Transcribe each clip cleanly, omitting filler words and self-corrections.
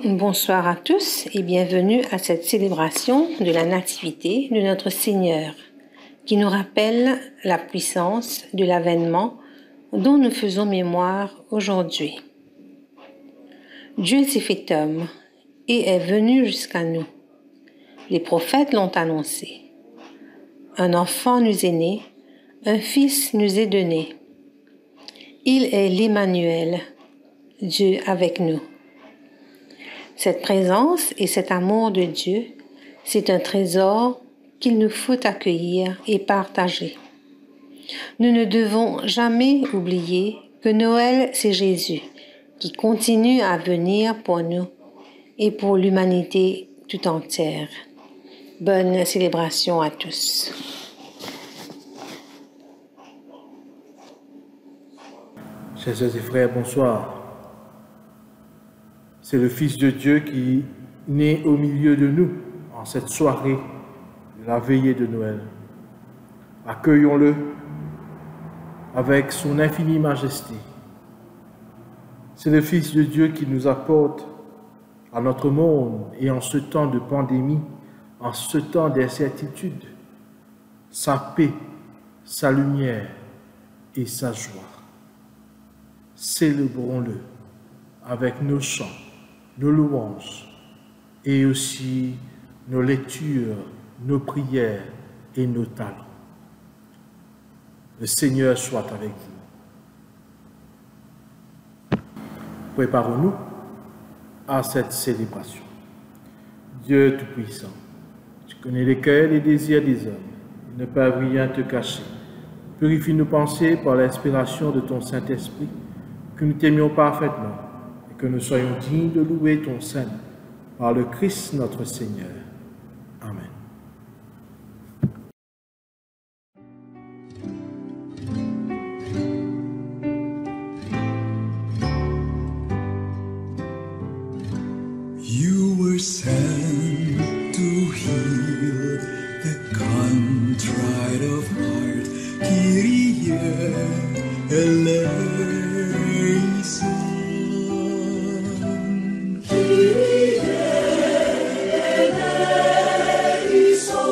Bonsoir à tous et bienvenue à cette célébration de la Nativité de notre Seigneur, qui nous rappelle la puissance de l'avènement dont nous faisons mémoire aujourd'hui. Dieu s'est fait homme et est venu jusqu'à nous. Les prophètes l'ont annoncé. Un enfant nous est né, un fils nous est donné. Il est l'Emmanuel, Dieu avec nous. Cette présence et cet amour de Dieu, c'est un trésor qu'il nous faut accueillir et partager. Nous ne devons jamais oublier que Noël, c'est Jésus qui continue à venir pour nous et pour l'humanité tout entière. Bonne célébration à tous. Chers sœurs et frères, bonsoir. C'est le Fils de Dieu qui naît au milieu de nous en cette soirée de la veillée de Noël. Accueillons-le avec son infinie majesté. C'est le Fils de Dieu qui nous apporte à notre monde et en ce temps de pandémie, en ce temps d'incertitude, sa paix, sa lumière et sa joie. Célébrons-le avec nos chants, nos louanges et aussi nos lectures, nos prières et nos talents. Le Seigneur soit avec vous. Préparons-nous à cette célébration. Dieu Tout-Puissant, tu connais les cœurs et les désirs des hommes. Ils ne peuvent rien te cacher. Purifie nos pensées par l'inspiration de ton Saint-Esprit, que nous t'aimions parfaitement et que nous soyons dignes de louer ton Saint par le Christ notre Seigneur. Amen. You were sent to heal the contrite of heart. Kyrie eleison. Kyrie eleison.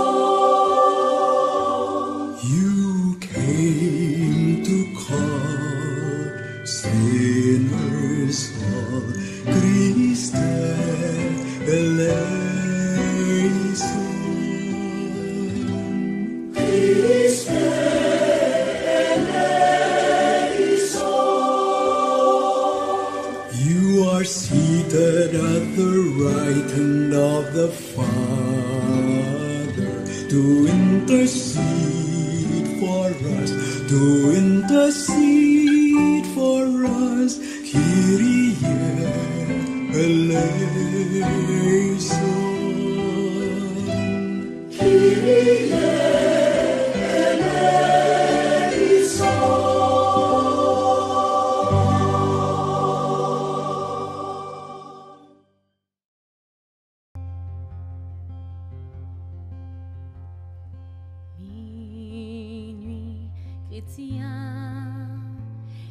You came to call sinners all. Christe eleison. Christe eleison. You are seated at the right hand of the Father to intercede for us, to intercede for us. Kyrie eleison. Kyrie Minuit chrétien,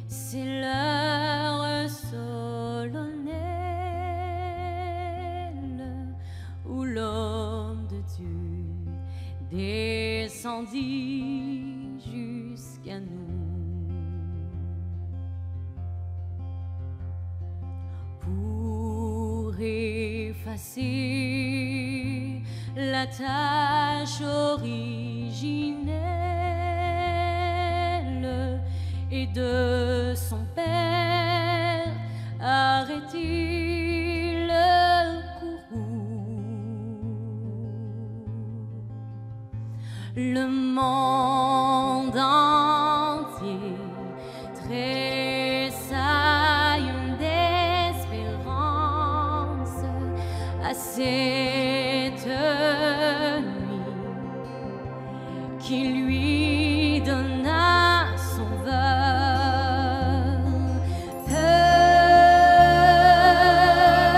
c'est l'heure solennelle où l'homme de Dieu descendit jusqu'à nous pour effacer la tâche originelle et de son Père arrêter le courroux. Le monde entier tressaille d'espérance à cette nuit qui lui donna son vœu.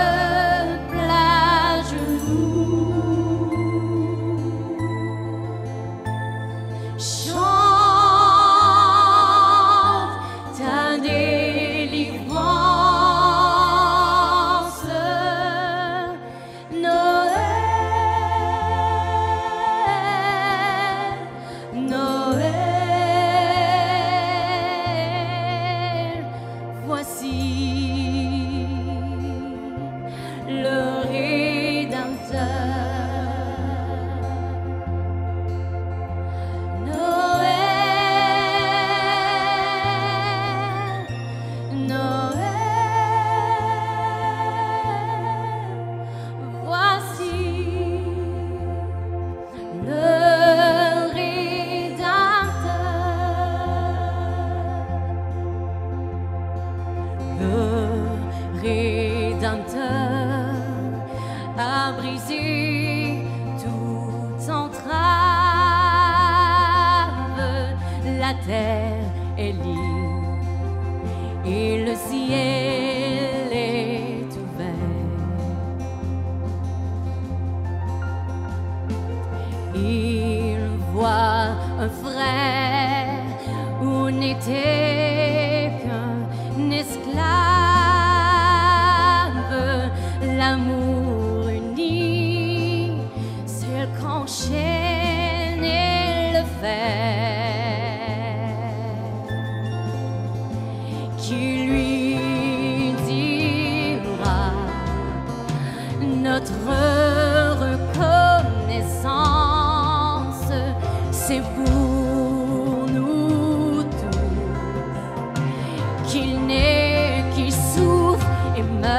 Peuple à genoux, chante ta délivrance. a brisé toute entrave. La terre est libre et le ciel est ouvert. Il voit un frère où n'était qu'un esclave. L'amour uni, seul qu'enchaîne le fer, qui lui dira notre reconnaissance, c'est pour nous tous qu'il naît, qu'il souffre et meurt.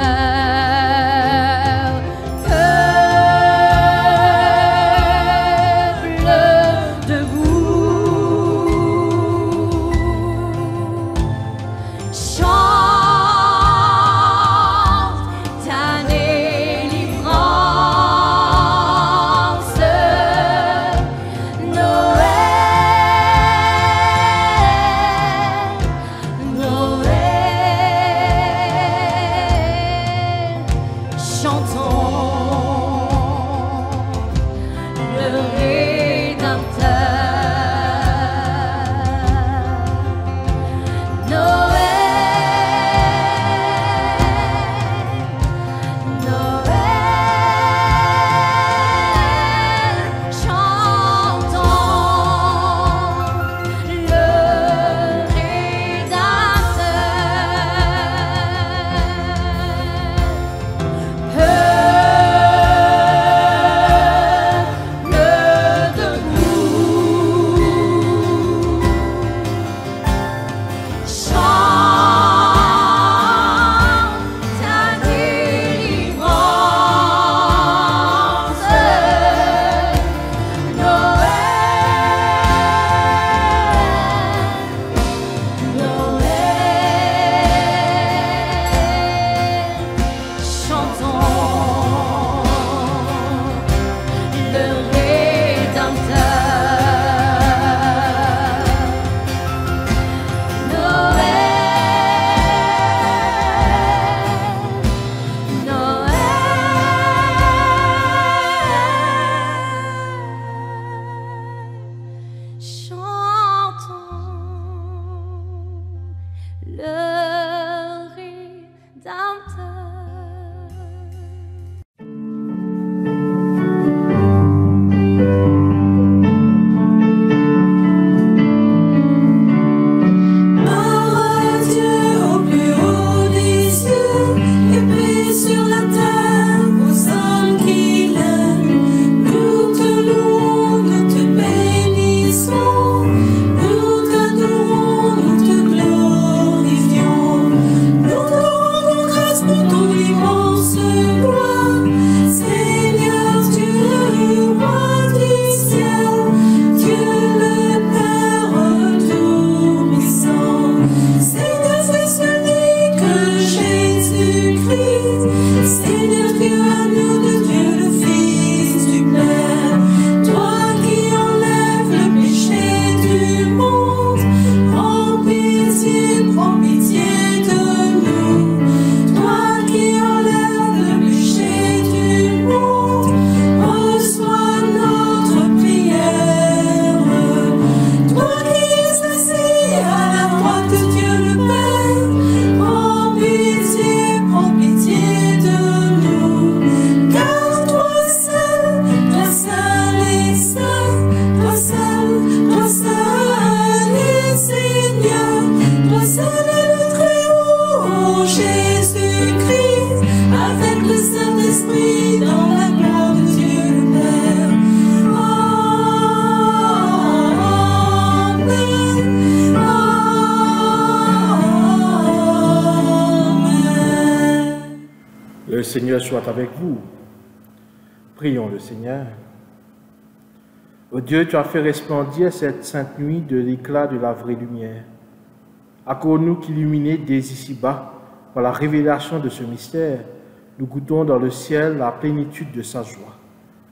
Le Seigneur soit avec vous. Prions le Seigneur. Ô Dieu, tu as fait resplendir cette sainte nuit de l'éclat de la vraie lumière. Accorde-nous qu'illuminés dès ici-bas par la révélation de ce mystère, nous goûtons dans le ciel la plénitude de sa joie.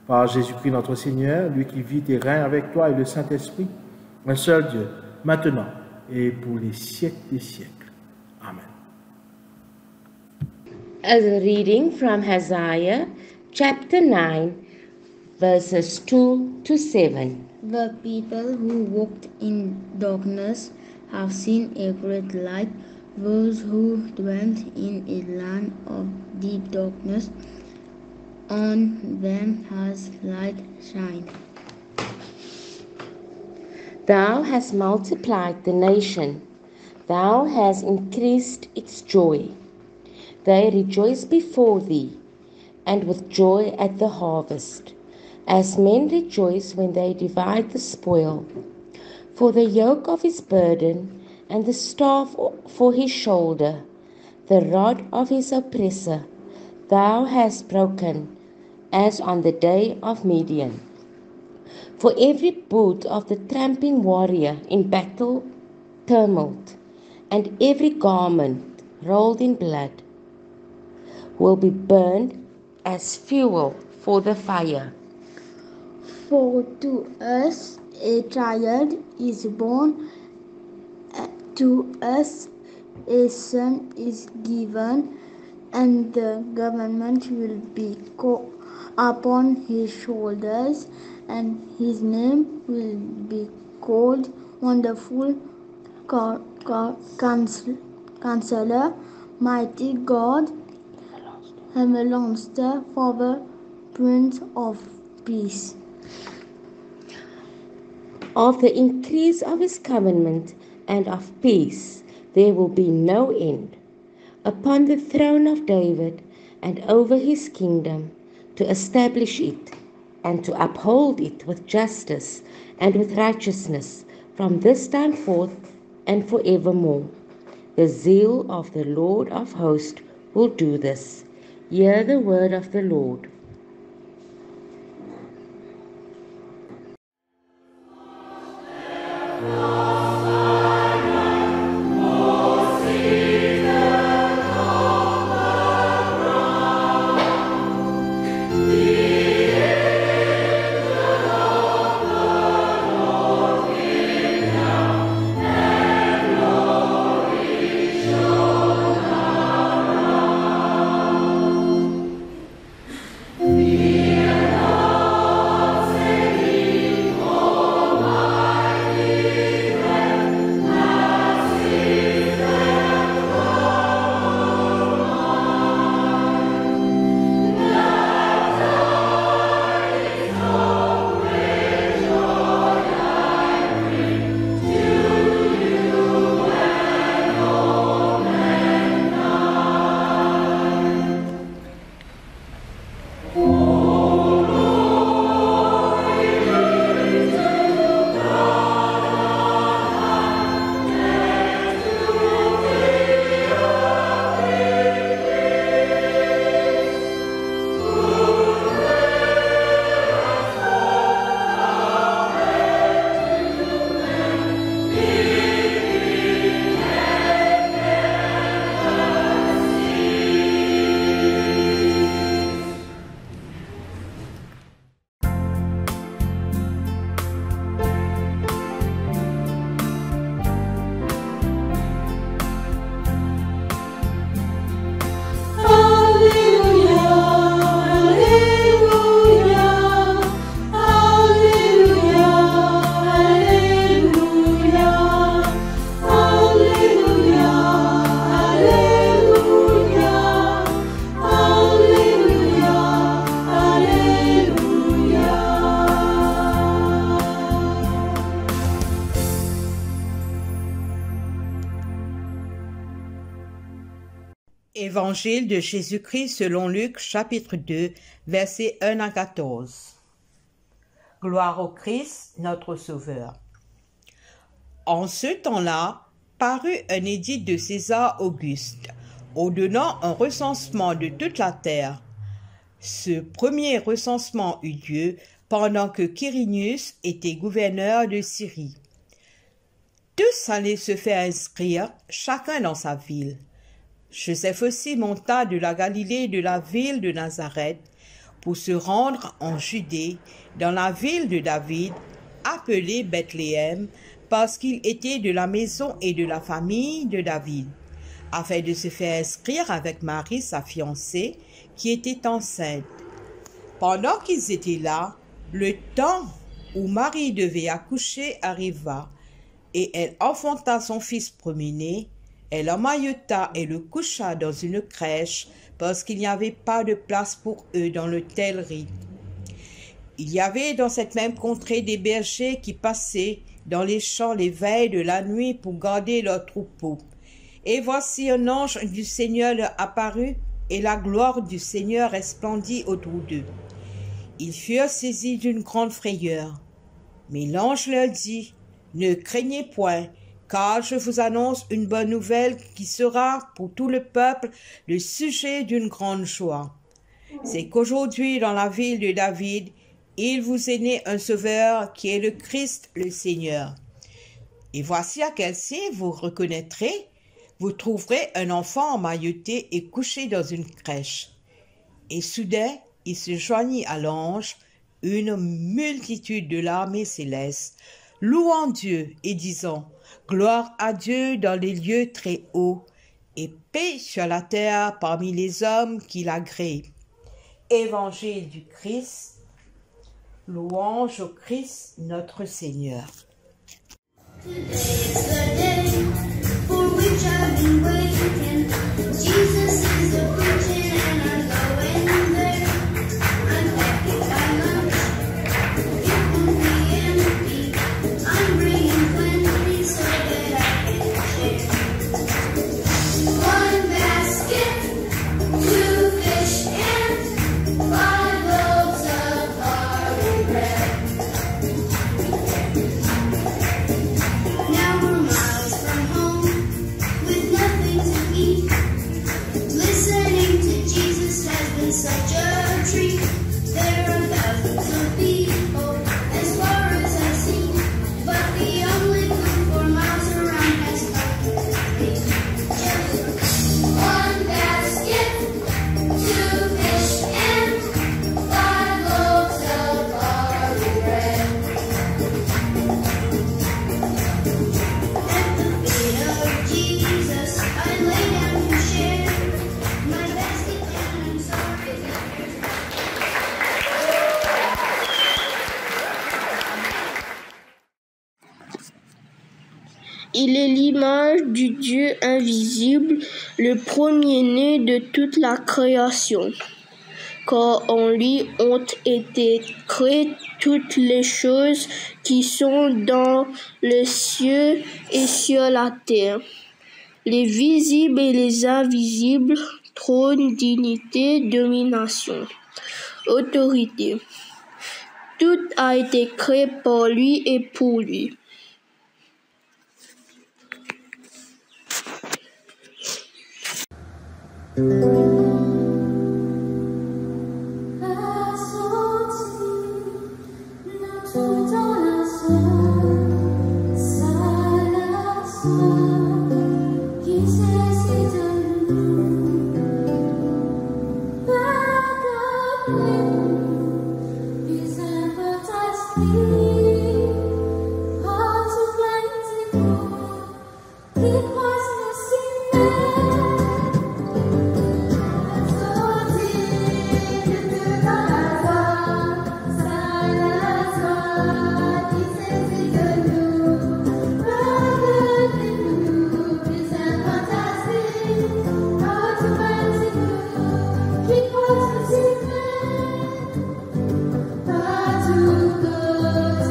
Par Jésus-Christ notre Seigneur, lui qui vit et règne avec toi et le Saint-Esprit, un seul Dieu, maintenant et pour les siècles des siècles. Amen. A reading from Isaiah chapter 9, verses 2 to 7. The people who walked in darkness have seen a great light. Those who dwelt in a land of deep darkness, on them has light shined. Thou hast multiplied the nation, thou hast increased its joy. They rejoice before thee, and with joy at the harvest, as men rejoice when they divide the spoil. For the yoke of his burden, and the staff for his shoulder, the rod of his oppressor, thou hast broken, as on the day of Midian. For every boot of the tramping warrior in battle tumult, and every garment rolled in blood, will be burned as fuel for the fire. For to us a child is born, to us a son is given, and the government will be upon his shoulders, and his name will be called Wonderful Counselor, Mighty God, Everlasting Father, Prince of Peace. Of the increase of his covenant and of peace there will be no end, upon the throne of David and over his kingdom, to establish it and to uphold it with justice and with righteousness from this time forth and forevermore. The zeal of the Lord of hosts will do this. Hear the word of the Lord. Évangile de Jésus-Christ selon Luc, chapitre 2, versets 1 à 14. Gloire au Christ, notre Sauveur. En ce temps-là, parut un édit de César Auguste, ordonnant un recensement de toute la terre. Ce premier recensement eut lieu pendant que Quirinius était gouverneur de Syrie. Tous allaient se faire inscrire, chacun dans sa ville. Joseph aussi monta de la Galilée, de la ville de Nazareth, pour se rendre en Judée, dans la ville de David, appelée Bethléem, parce qu'il était de la maison et de la famille de David, afin de se faire inscrire avec Marie, sa fiancée, qui était enceinte. Pendant qu'ils étaient là, le temps où Marie devait accoucher arriva, et elle enfanta son fils premier-né. Elle l'emmaillota et le coucha dans une crèche, parce qu'il n'y avait pas de place pour eux dans l'hôtellerie. Il y avait dans cette même contrée des bergers qui passaient dans les champs les veilles de la nuit pour garder leurs troupeaux. Et voici un ange du Seigneur leur apparut, et la gloire du Seigneur resplendit autour d'eux. Ils furent saisis d'une grande frayeur. Mais l'ange leur dit, « Ne craignez point, car je vous annonce une bonne nouvelle qui sera pour tout le peuple le sujet d'une grande joie. C'est qu'aujourd'hui, dans la ville de David, il vous est né un sauveur qui est le Christ, le Seigneur. Et voici à quel signe vous reconnaîtrez, vous trouverez un enfant emmailloté et couché dans une crèche. » Et soudain, il se joignit à l'ange une multitude de l'armée céleste, louant Dieu et disant, « Gloire à Dieu dans les lieux très hauts, et paix sur la terre parmi les hommes qu'il agrée. » Évangile du Christ, louange au Christ notre Seigneur. Today is the day for which I've been waiting. Jesus is approaching and I'm going there. I'm packing my lunch. It won't be empty. I'm bringing plenty so that I can share. One basket, 2 fish and 5 loaves of barley bread. Now we're miles from home with nothing to eat. Listening to Jesus has been such a treat. There are thousands of people as far as I've seen, but the only food for miles around has come to me. Just 1 basket, 2 fish and 5 loaves of barley bread. At the feet of Jesus, I lay down to share my basket, and I'm sorry that there's Il est l'image du Dieu invisible, le premier-né de toute la création. Car en lui ont été créées toutes les choses qui sont dans les cieux et sur la terre, les visibles et les invisibles, trône, dignité, domination, autorité. Tout a été créé par lui et pour lui. to go.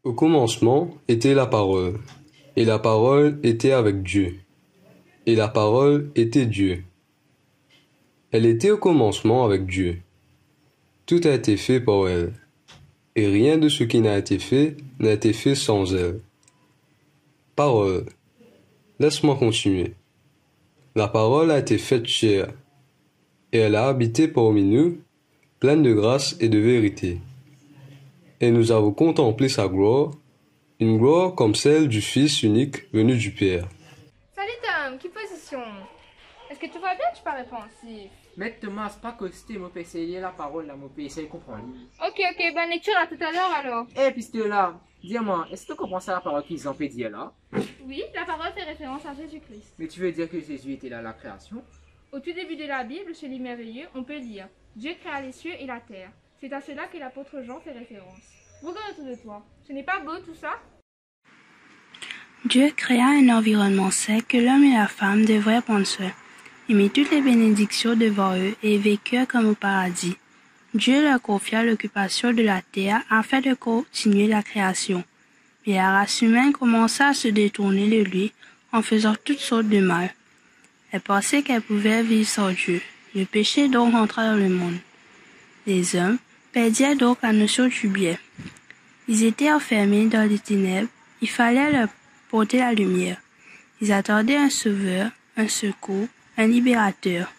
Au commencement était la parole, et la parole était avec Dieu, et la parole était Dieu. Elle était au commencement avec Dieu. Tout a été fait par elle, et rien de ce qui n'a été fait sans elle. Parole. Laisse-moi continuer. La parole a été faite chair, et elle a habité parmi nous, pleine de grâce et de vérité. Et nous avons contemplé sa gloire, une gloire comme celle du Fils unique venu du Père. Salut Tom, quelle position? Est-ce que tu vois bien? Tu parais pensif. Maître Thomas, pas que c'était mon PC, il y a la parole là, mon PC, il comprend. Ok, bonne lecture à tout à l'heure alors. Eh, puisque là, dis-moi, est-ce que tu comprends ça la parole qu'ils ont fait dire là? Oui, la parole fait référence à Jésus-Christ. Mais tu veux dire que Jésus était là à la création? Au tout début de la Bible, chez les merveilleux, on peut lire « Dieu créa les cieux et la terre ». C'est à cela que l'apôtre Jean fait référence. Regarde autour de toi. Ce n'est pas beau tout ça? Dieu créa un environnement sec que l'homme et la femme devraient prendre soin. Il mit toutes les bénédictions devant eux et vécurent comme au paradis. Dieu leur confia l'occupation de la terre afin de continuer la création. Mais la race humaine commença à se détourner de lui en faisant toutes sortes de mal. Elle pensait qu'elle pouvait vivre sans Dieu. Le péché donc rentra dans le monde. Les hommes perdirent donc la notion du bien. Ils étaient enfermés dans les ténèbres, il fallait leur porter la lumière. Ils attendaient un sauveur, un secours, un libérateur.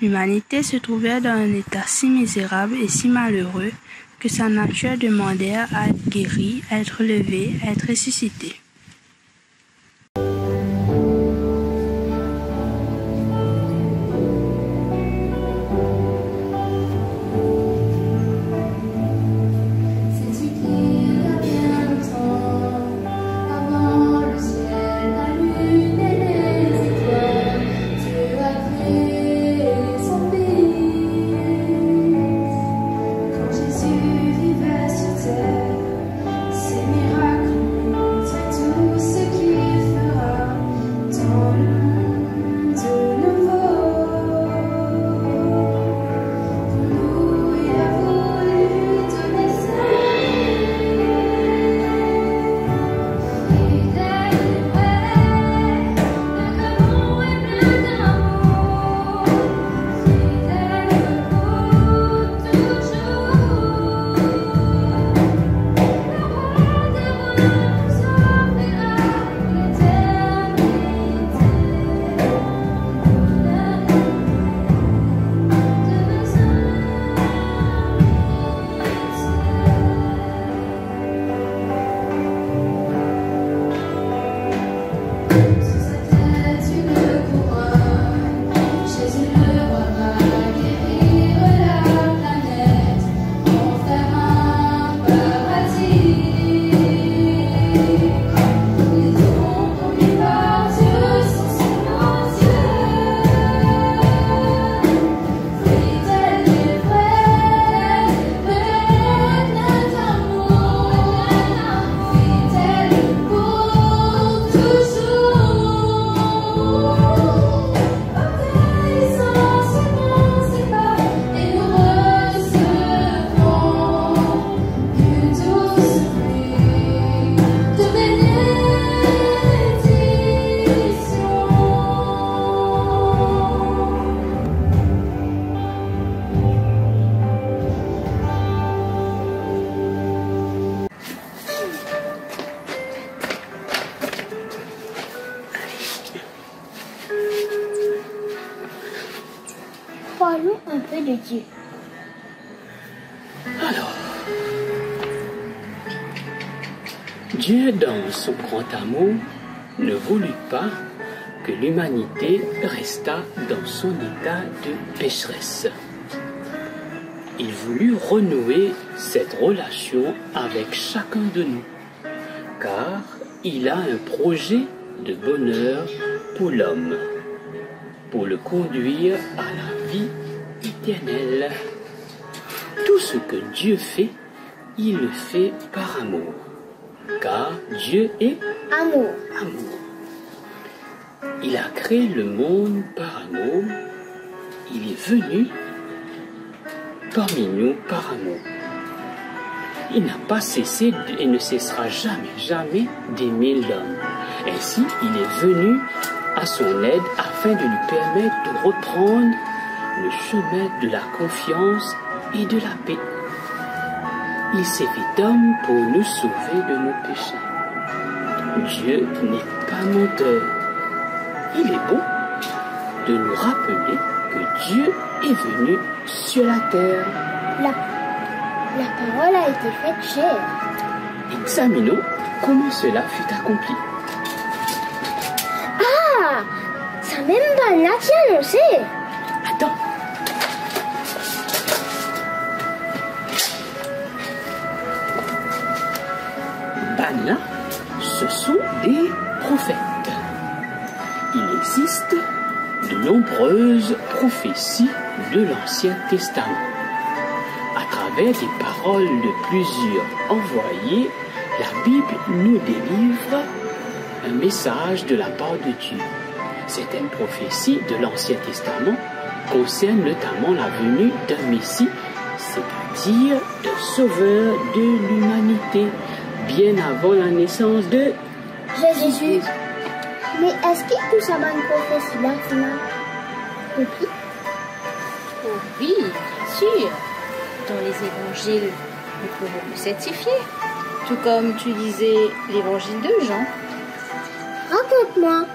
L'humanité se trouvait dans un état si misérable et si malheureux que sa nature demandait à être guérie, à être levée, à être ressuscitée. Parlons un peu de Dieu. Alors, Dieu, dans son grand amour, ne voulut pas que l'humanité restât dans son état de pécheresse. Il voulut renouer cette relation avec chacun de nous, car il a un projet de bonheur pour l'homme, pour le conduire à la vie éternelle. Tout ce que Dieu fait, il le fait par amour, car Dieu est amour. Il a créé le monde par amour, il est venu parmi nous par amour. il n'a pas cessé et ne cessera jamais d'aimer l'homme. Ainsi, il est venu à son aide afin de lui permettre de reprendre le chemin de la confiance et de la paix. Il s'est fait homme pour nous sauver de nos péchés. Dieu n'est pas menteur. Il est bon de nous rappeler que Dieu est venu sur la terre. La parole a été faite chair. Examinons comment cela fut accompli. Ah, ça même banne-là qui a annoncé. Attends. Banne-là, ce sont des prophètes. Il existe de nombreuses prophéties de l'Ancien Testament. À travers les paroles de plusieurs envoyés, la Bible nous délivre un message de la part de Dieu. Certaines prophéties de l'Ancien Testament concernent notamment la venue d'un Messie, c'est-à-dire d'un sauveur de l'humanité, bien avant la naissance de Jésus. Mais est-ce qu'il tout ça bonne prophétie là, finalement? Oui. Oh oui, bien sûr. Dans les évangiles, nous pouvons nous certifier. Tout comme tu lisais l'évangile de Jean. Raconte-moi.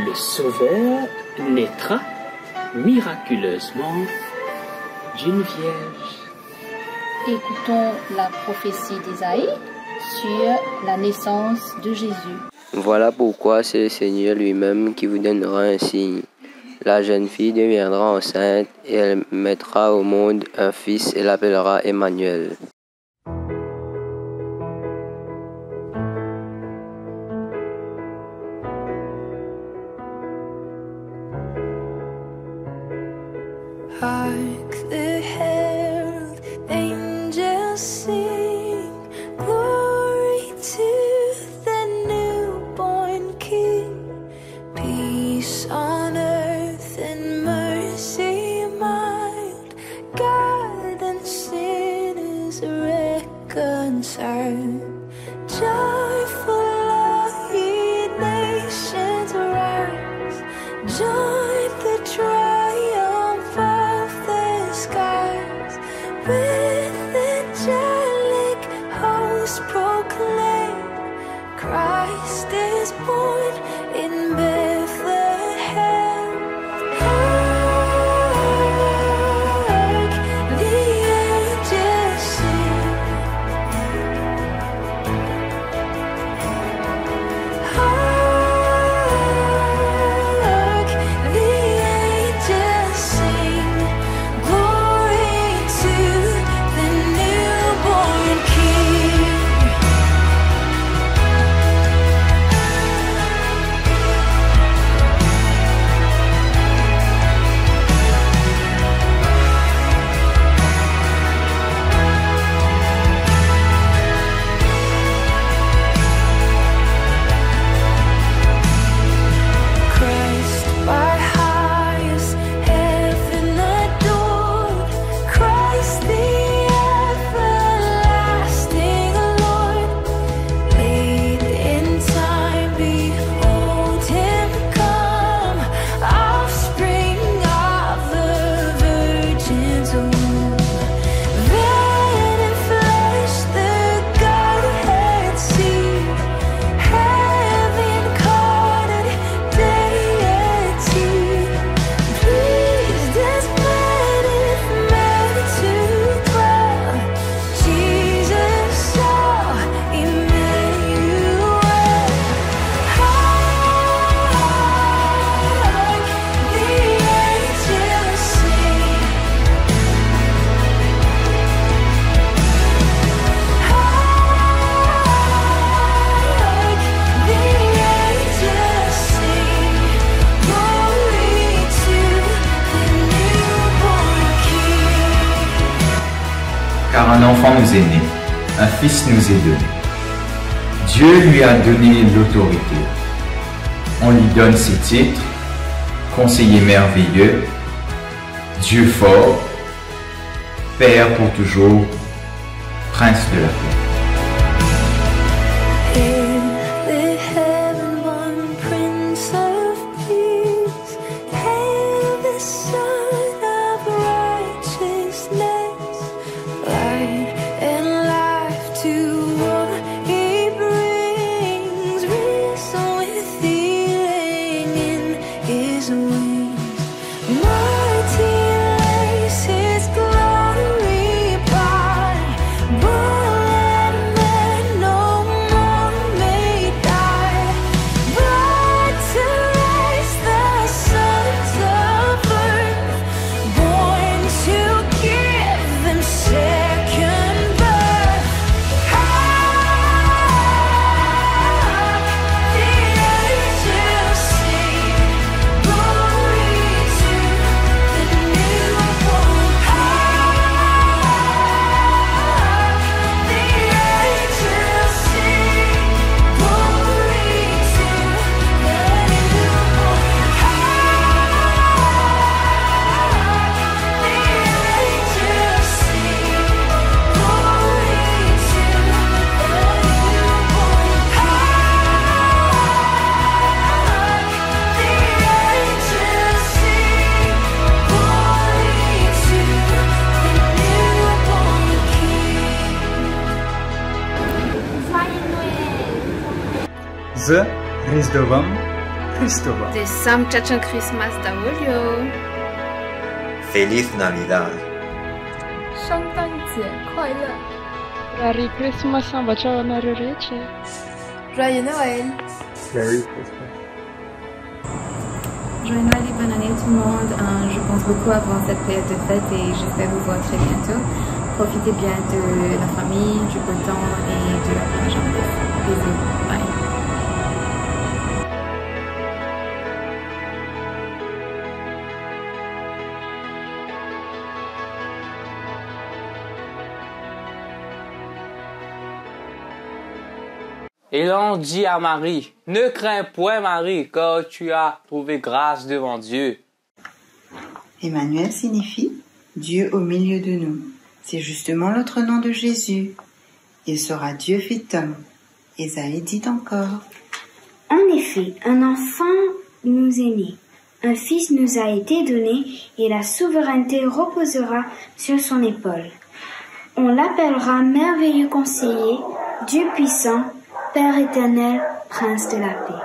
Le Sauveur naîtra miraculeusement d'une vierge. Écoutons la prophétie d'Ésaïe sur la naissance de Jésus. Voilà pourquoi c'est le Seigneur lui-même qui vous donnera un signe. La jeune fille deviendra enceinte et elle mettra au monde un fils et l'appellera Emmanuel. Hark the herald angels sing, glory to the newborn King. Peace on earth and mercy mild, God and sinners reconciled. Joyful all ye nations rise, join the triumph of the skies. With angelic hosts proclaim, Christ is born in Bethlehem. Hark, the angels sing. Hark, the angels sing. Glory to the newborn King. Christ by highest heaven adored, Christ the everlasting Lord. Late in time, behold him come, offspring of the Virgin's womb. Veiled in flesh, the Godhead see, heaven incarnate deity, pleased as man if man to dwell. Jesus saw Emmanuel. Hark, the angels sing. Hark, the angels sing. Glory to the newborn King. Car un enfant nous est né, un fils nous est donné. Dieu lui a donné l'autorité. On lui donne ses titres, conseiller merveilleux, Dieu fort, Père pour toujours, Prince de la paix. Hail the heaven-born Prince of Peace. Hail the Son of Righteousness. Light and life to all He brings. Risen with healing in His wings. Mighty lays His glory by. Born and man no more may die. But to raise the sons of earth, born to give them second birth. Hark, the angels sing, glory to the newborn King. The angels sing, glory to the newborn King. The angels sing, glory to Z Hrizdovem Hristova. De sam Chacha Christmas da Olio. Feliz Navidad. 圣诞节快乐 Merry Christmas în Băceana Rece. Joyeux Noël. Merry Christmas. Joyeux Noël et bonne année tout le monde. Je pense beaucoup avant cette période de fête et j'espère vous voir très bientôt. Profitez bien de la famille, du beau temps et de la plage en plus. Bisous. Bye. Et l'on dit à Marie, ne crains point Marie, car tu as trouvé grâce devant Dieu. Emmanuel signifie Dieu au milieu de nous. C'est justement l'autre nom de Jésus. Il sera Dieu fit homme. Ésaïe dit encore. En effet, un enfant nous est né, un fils nous a été donné, et la souveraineté reposera sur son épaule. On l'appellera merveilleux conseiller, Dieu puissant, Père éternel, Prince de la paix.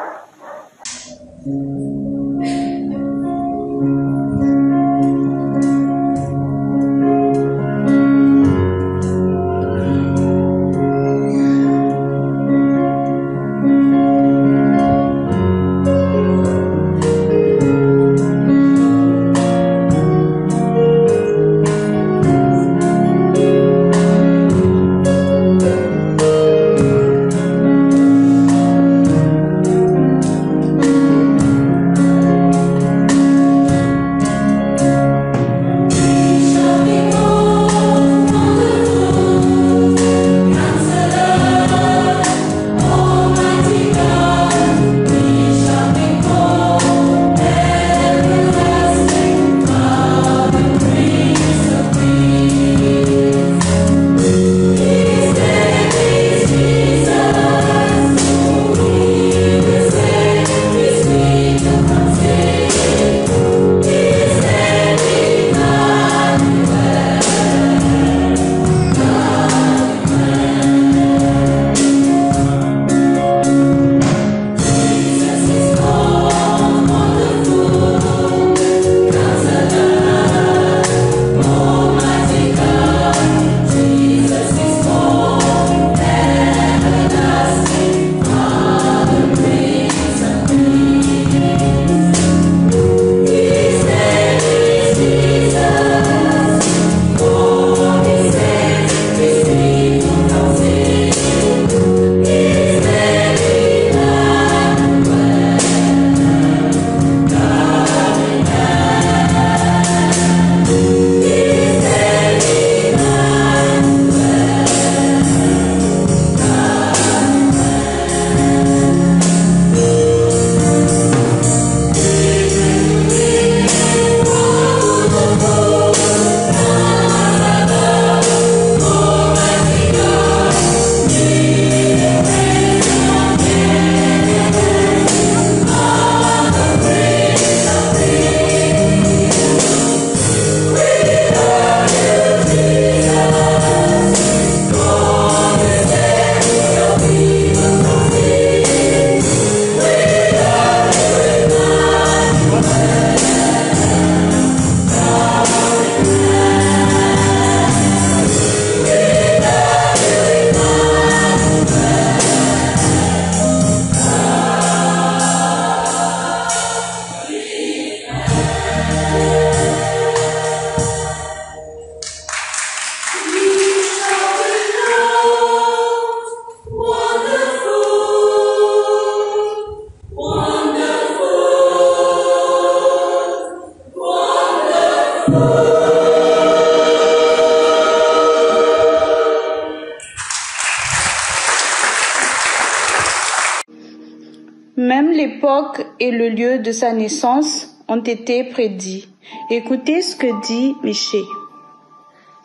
l'époque et le lieu de sa naissance ont été prédits. Écoutez ce que dit Michée.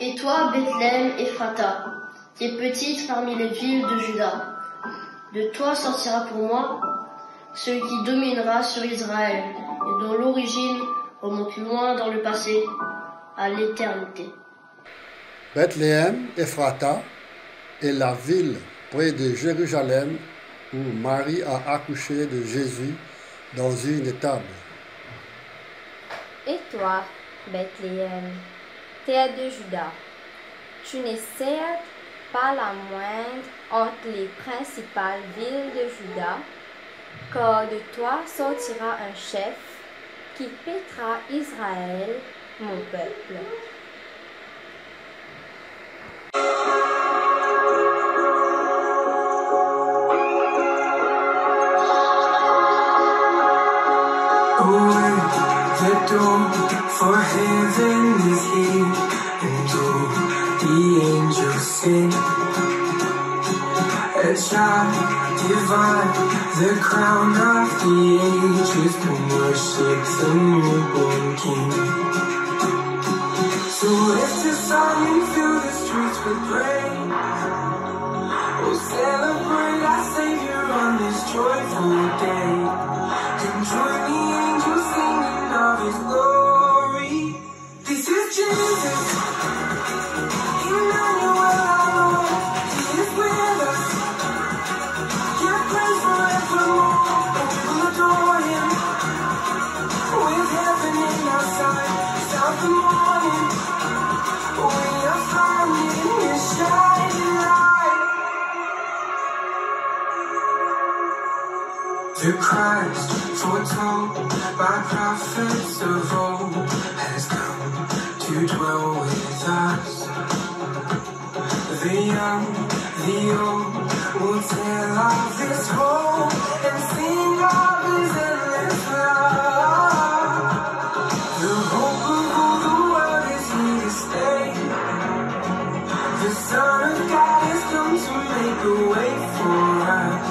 Et toi, Bethléem Ephrata, qui es petite parmi les villes de Juda, de toi sortira pour moi celui qui dominera sur Israël et dont l'origine remonte loin dans le passé, à l'éternité. Bethléem Ephrata est la ville près de Jérusalem où Marie a accouché de Jésus dans une étable. Et toi, Bethléem, terre de Juda, tu n'es certes pas la moindre entre les principales villes de Juda, car de toi sortira un chef qui paîtra Israël, mon peuple. The door for heaven is here, and all the angels sing. A child divine, the crown of the ages, come worship the newborn King. So lift a song and fill the streets with praise. Oh, celebrate our Savior on this joyful day. And join the angels singing of His glory. This is Jesus, Emmanuel our Lord. He is with us. Give praise forevermore, and we will adore Him. With heaven in our sight, start the morning. We are found in His shining light. The Christ, foretold by prophets of old, has come to dwell with us. The young, the old, will tell of His hope and sing of His endless love. The hope of all the world is here to stay. The Son of God has come to make a way for us.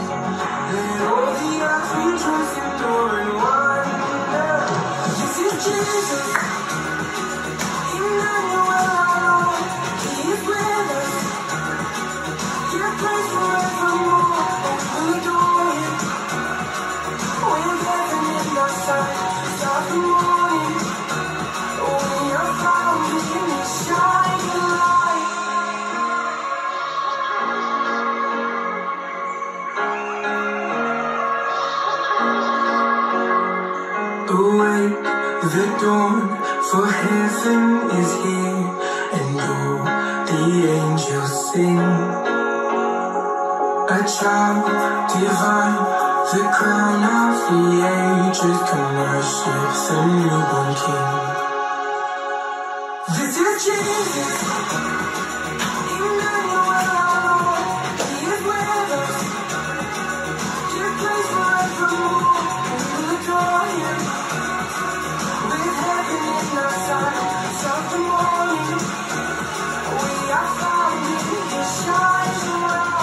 Let all the earth rejoice in glory and wonder. This is Jesus, Emmanuel our Lord. He is with us. Give praise forevermore, and we'll adore Him. With heaven in our sight, start the morning. We are found in His shining light. Awake the dawn, for heaven is here, and all the angels sing. A child divine, the crown of the ages, come worship the newborn King. This is Jesus, Emmanuel our Lord. He is with us. Give praise forevermore, and we'll adore Him. With heaven in our sight, start the morning. We are found in His shining light.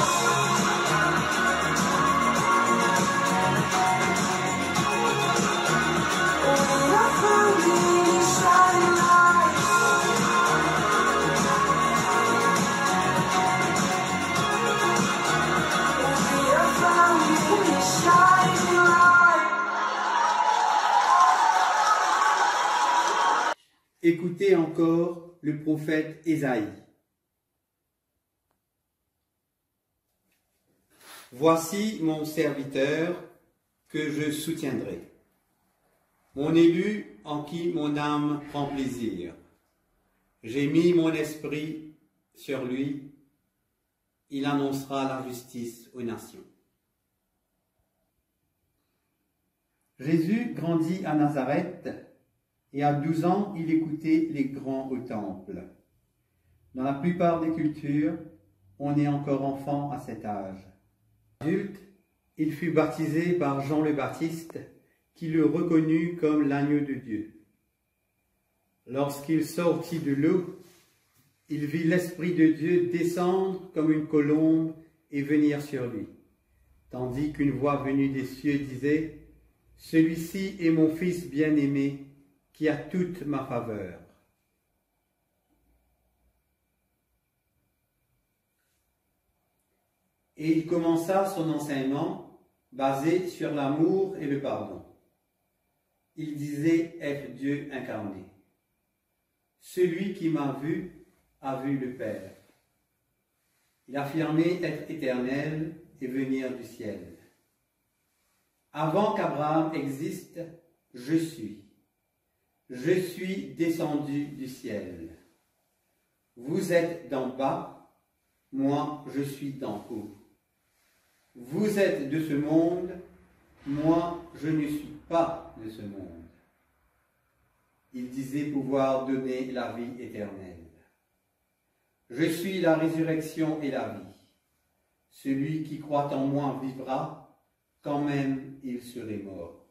We are found in His shining light. We are found in His shining light. Écoutez encore le prophète Ésaïe. Voici mon serviteur que je soutiendrai, mon élu en qui mon âme prend plaisir. J'ai mis mon esprit sur lui, il annoncera la justice aux nations. Jésus grandit à Nazareth et à 12 ans, il écoutait les grands au temple. Dans la plupart des cultures, on est encore enfant à cet âge. Adulte, il fut baptisé par Jean le Baptiste, qui le reconnut comme l'agneau de Dieu. Lorsqu'il sortit de l'eau, il vit l'Esprit de Dieu descendre comme une colombe et venir sur lui, tandis qu'une voix venue des cieux disait : Celui-ci est mon Fils bien-aimé qui a toute ma faveur. Et il commença son enseignement basé sur l'amour et le pardon. Il disait être Dieu incarné. Celui qui m'a vu a vu le Père. Il affirmait être éternel et venir du ciel. Avant qu'Abraham existe, je suis. Je suis descendu du ciel. Vous êtes d'en bas, moi je suis d'en haut. Vous êtes de ce monde, moi je ne suis pas de ce monde. Il disait pouvoir donner la vie éternelle. Je suis la résurrection et la vie. Celui qui croit en moi vivra, quand même il serait mort.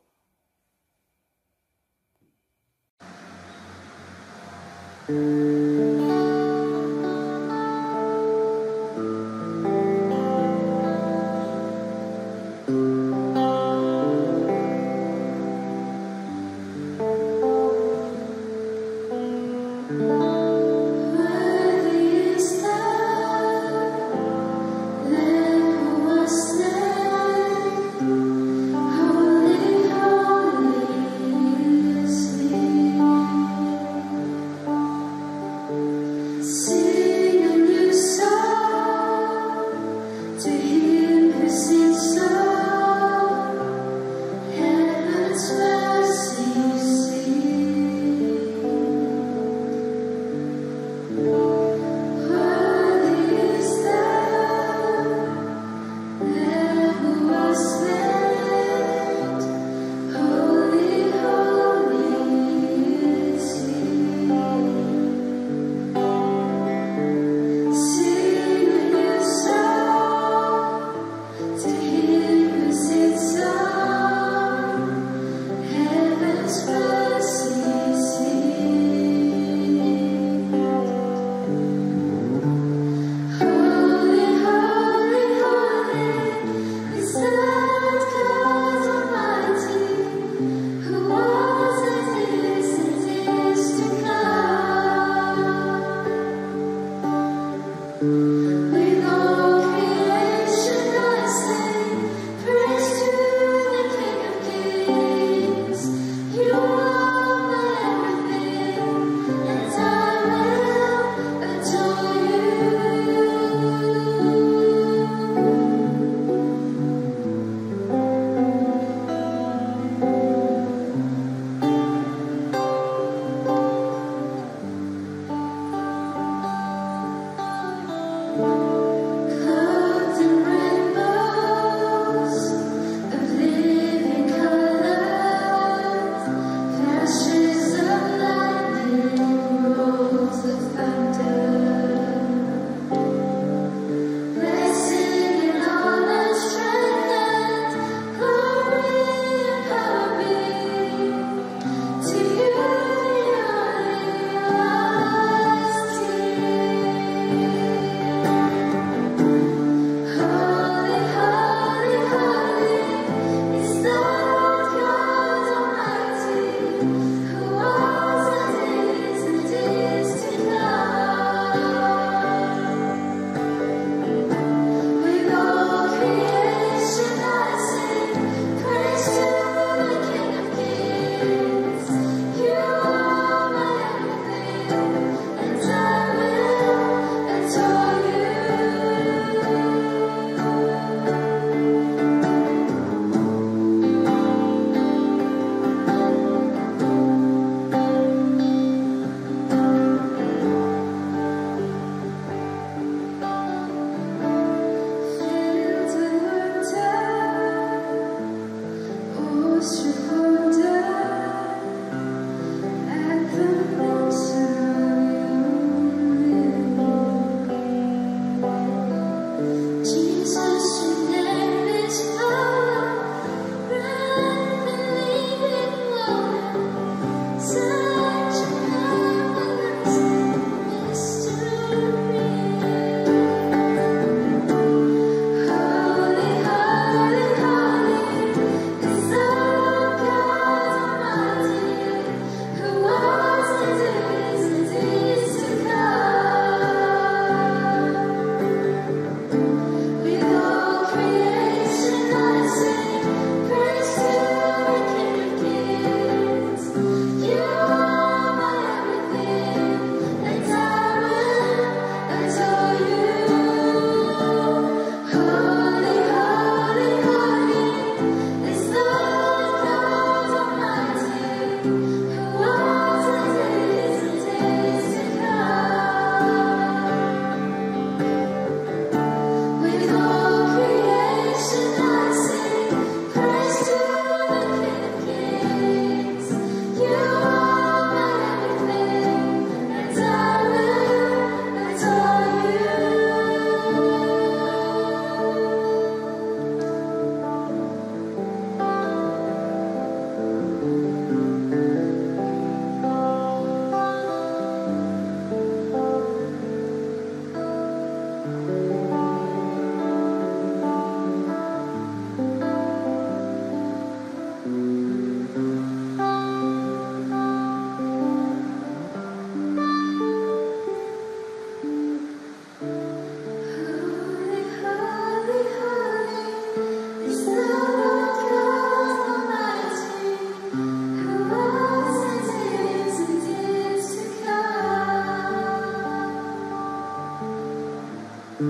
Dans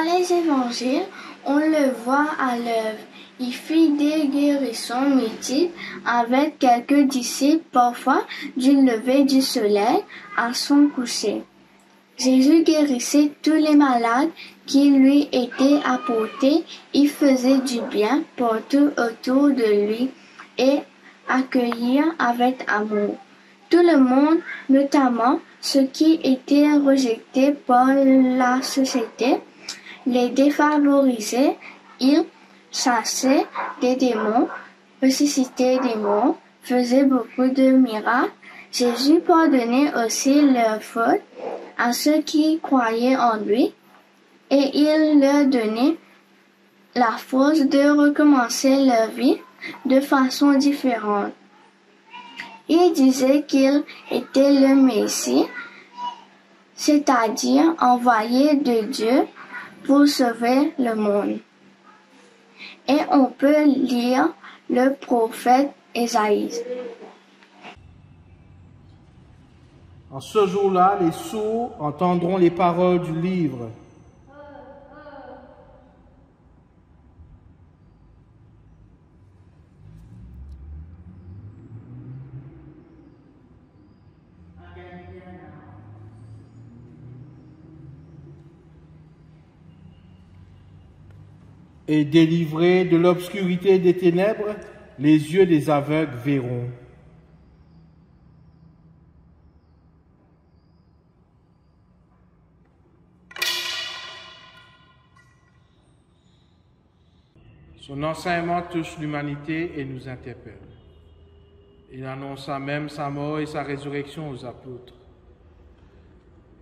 les évangiles, on le voit à l'œuvre. Il fit des guérisons multiples avec quelques disciples, parfois du lever du soleil à son coucher. Jésus guérissait tous les malades qui lui étaient apportés. Il faisait du bien partout autour de lui et accueillir avec amour tout le monde, notamment ceux qui étaient rejetés par la société, les défavorisés. Il chassait des démons, ressuscitait des morts, faisait beaucoup de miracles. Jésus pardonnait aussi leurs fautes à ceux qui croyaient en lui et il leur donnait la force de recommencer leur vie de façon différente. Il disait qu'il était le Messie, c'est-à-dire envoyé de Dieu pour sauver le monde. Et on peut lire le prophète Ésaïe. En ce jour-là, les sourds entendront les paroles du livre. Et délivrés de l'obscurité des ténèbres, les yeux des aveugles verront. Son enseignement touche l'humanité et nous interpelle. Il annonça même sa mort et sa résurrection aux apôtres.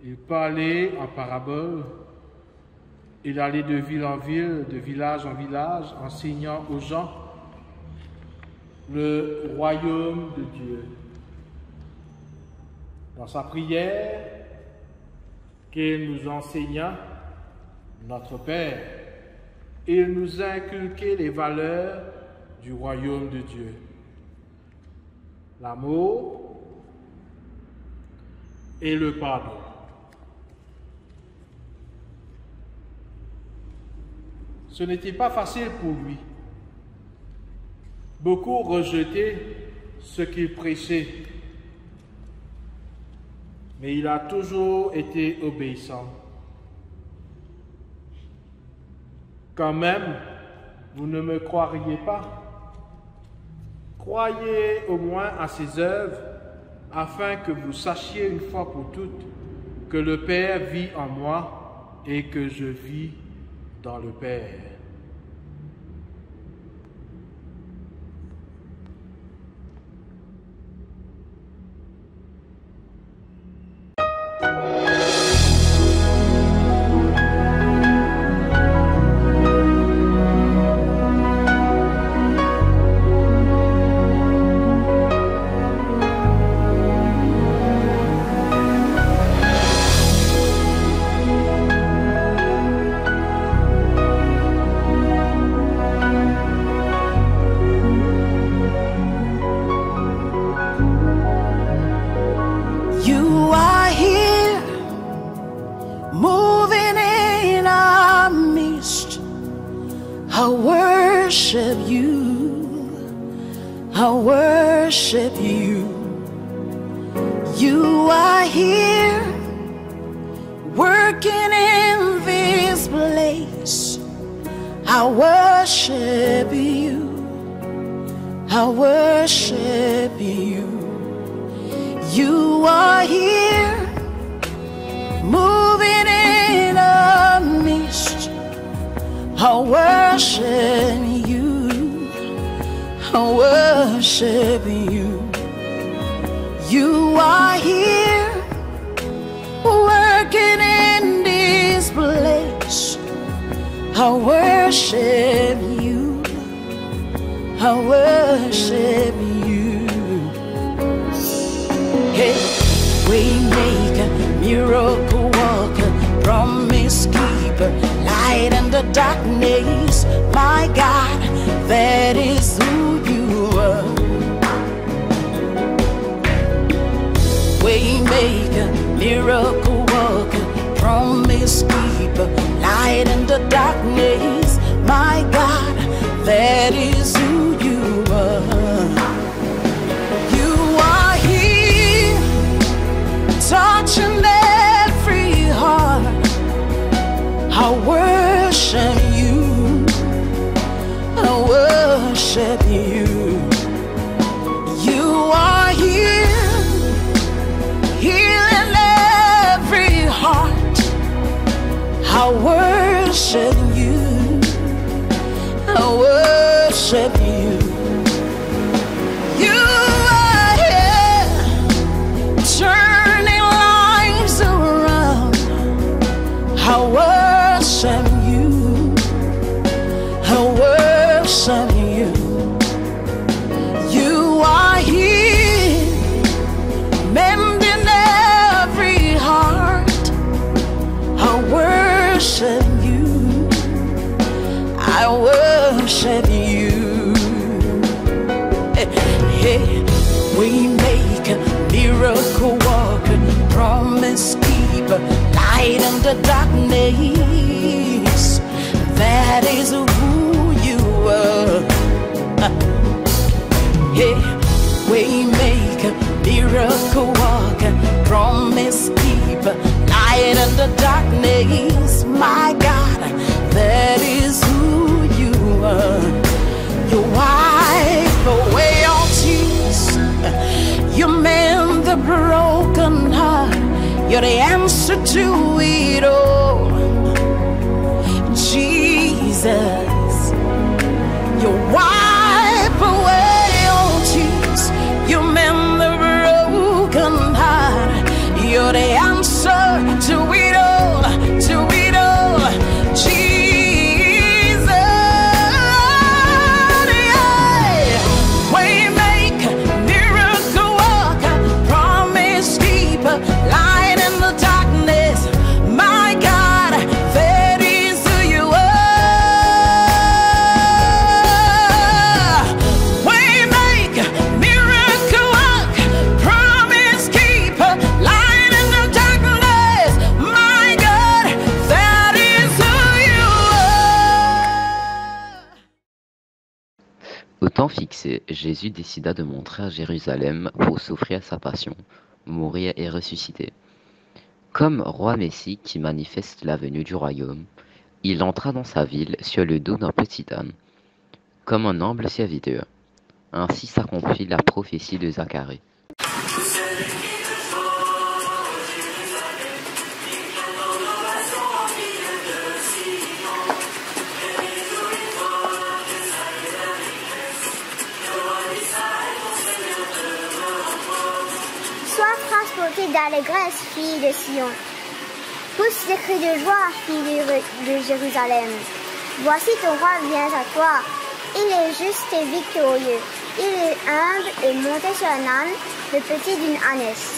Il parlait en paraboles. Il allait de ville en ville, de village en village, enseignant aux gens le royaume de Dieu. Dans sa prière, qu'il nous enseigna, notre Père, il nous a inculqué les valeurs du royaume de Dieu. L'amour et le pardon. Ce n'était pas facile pour lui. Beaucoup rejetaient ce qu'il prêchait, mais il a toujours été obéissant. Quand même, vous ne me croiriez pas. Croyez au moins à ses œuvres, afin que vous sachiez une fois pour toutes que le Père vit en moi et que je vis dans le Père. darkness, my God, that is who you are. Waymaker, miracle worker, promise keeper, light in the darkness, my God, that is who you are. You are here, touching every heart. I worship you, I worship you. You are here, healing every heart. I worship you, I worship you. You are here, turning lives around. I worship you, I worship you. You are here, mending every heart. I worship you, I worship you. Hey, we make a miracle worker, promise keeper, light in the darkness. That is who you are. Hey, we make a miracle worker, promise keeper, light in the darkness. My God, that is who you are. You wipe away all tears, you mend the broken heart. You're the answer to it all, Jesus. You wipe away all tears, you mend the broken heart. You're the answer to it all, to it all, Jesus. Yeah. Waymaker, miracle worker, promise keeper, light in the darkness. My God, that is who you are. Waymaker, miracle worker, promise keeper, light in the darkness. My God, that is who you are. Au temps fixé, Jésus décida de montrer à Jérusalem pour s'offrir à sa passion, mourir et ressusciter. Comme roi Messie qui manifeste la venue du royaume, il entra dans sa ville sur le dos d'un petit âne, comme un humble serviteur. Ainsi s'accomplit la prophétie de Zacharie. Sois transportée d'allégresse, fille de Sion. Pousse des cris de joie, fille de Jérusalem. Voici ton roi vient à toi. Il est juste et victorieux. Il est humble et monté sur un âne, le petit d'une ânesse.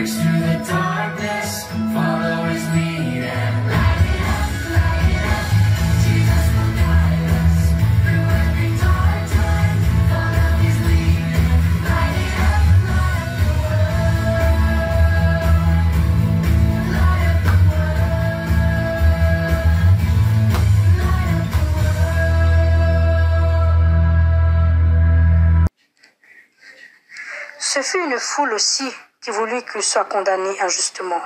breaks through the darkness, follow his lead and light it up, light it up. Jesus will guide us through every dark time, follow his lead and light it up, light up the world, light up the world, light up the world. Ce fut une foule aussi qui voulut qu'il soit condamné injustement,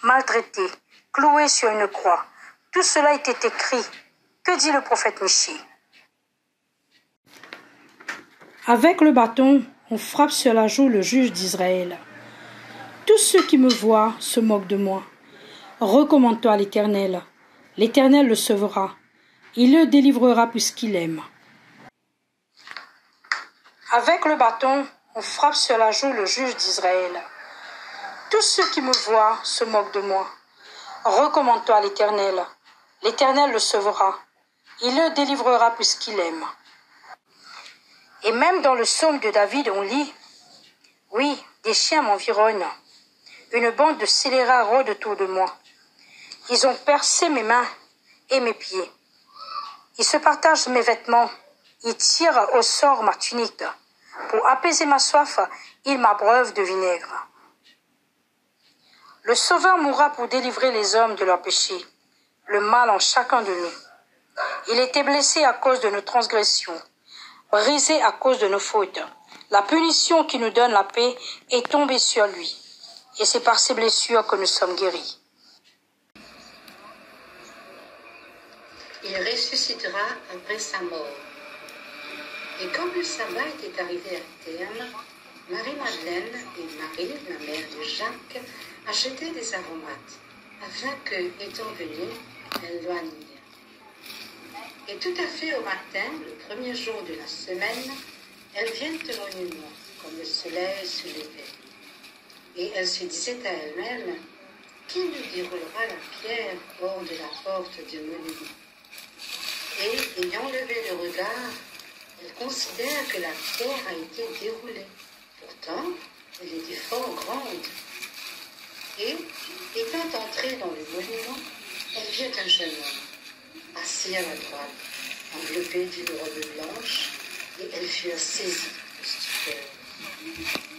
maltraité, cloué sur une croix. Tout cela était écrit. Que dit le prophète Michée? Avec le bâton, on frappe sur la joue le juge d'Israël. Tous ceux qui me voient se moquent de moi. Recommande-toi à l'Éternel. L'Éternel le sauvera. Il le délivrera puisqu'il aime. Avec le bâton, on frappe sur la joue le juge d'Israël. Tous ceux qui me voient se moquent de moi. Recommande-toi à l'Éternel. L'Éternel le sauvera. Il le délivrera puisqu'il aime. Et même dans le psaume de David, on lit « Oui, des chiens m'environnent. Une bande de scélérats rôde autour de moi. Ils ont percé mes mains et mes pieds. Ils se partagent mes vêtements. Ils tirent au sort ma tunique. Pour apaiser ma soif, ils m'abreuvent de vinaigre. » Le Sauveur mourra pour délivrer les hommes de leurs péchés, le mal en chacun de nous. Il était blessé à cause de nos transgressions, brisé à cause de nos fautes. La punition qui nous donne la paix est tombée sur lui, et c'est par ses blessures que nous sommes guéris. Il ressuscitera après sa mort. Et quand le sabbat était arrivé à terme, Marie-Madeleine et Marie, la mère de Jacques, achetaient des aromates, afin que, étant venues, elles l'oignent. Et tout à fait au matin, le premier jour de la semaine, elles viennent au monument, comme le soleil se levait. Et elles se disaient à elles-mêmes, qui nous déroulera la pierre hors de la porte du monument? Et, ayant levé le regard, elles considèrent que la pierre a été déroulée. Pourtant, elle était fort grande. Et, étant entrée dans le monument, elle vit un jeune homme, assis à la droite, enveloppé d'une robe blanche, et elles furent saisies de stupeur.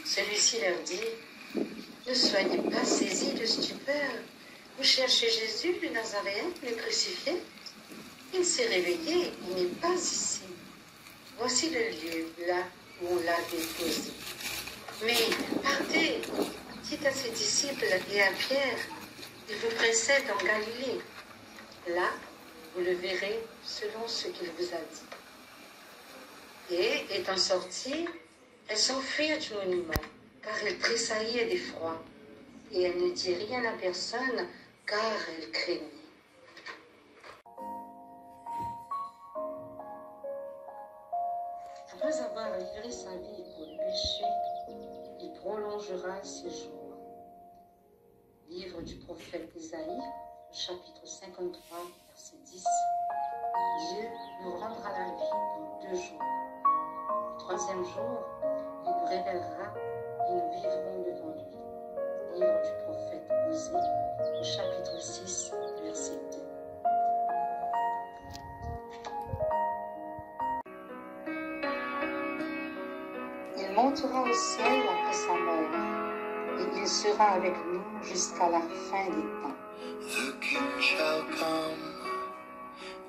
Celui-ci leur dit, « Ne soyez pas saisis de stupeur. Vous cherchez Jésus, le Nazaréen, le crucifié? Il s'est réveillé, il n'est pas ici. Voici le lieu, là où on l'a déposé. Mais partez, dites à ses disciples et à Pierre, il vous précède en Galilée. Là, vous le verrez selon ce qu'il vous a dit. » Et, étant sorties, elles s'enfuirent du monument, car elles tressailliient d'effroi, et elles ne dirent rien à personne, car elles craignaient. Après avoir livré sa vie pour le péché, il prolongera ses jours. Livre du prophète Isaïe, chapitre 53, verset 10. Dieu nous rendra la vie en 2 jours. Le 3e jour, il nous révélera et nous vivrons devant lui. Livre du prophète Osée, chapitre 6, verset 2. Il montera au ciel après sa mort, et il sera avec nous jusqu'à la fin des temps. The King shall come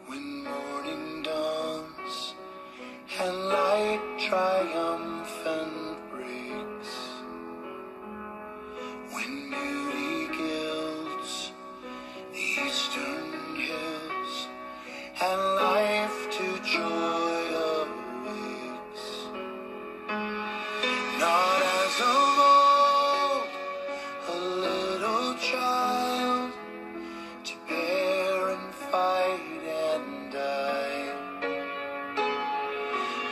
when morning dawns and light triumphant breaks. When beauty gilds the eastern hills and life to joy awakes. Not as of old, a little child to bear and fight and die,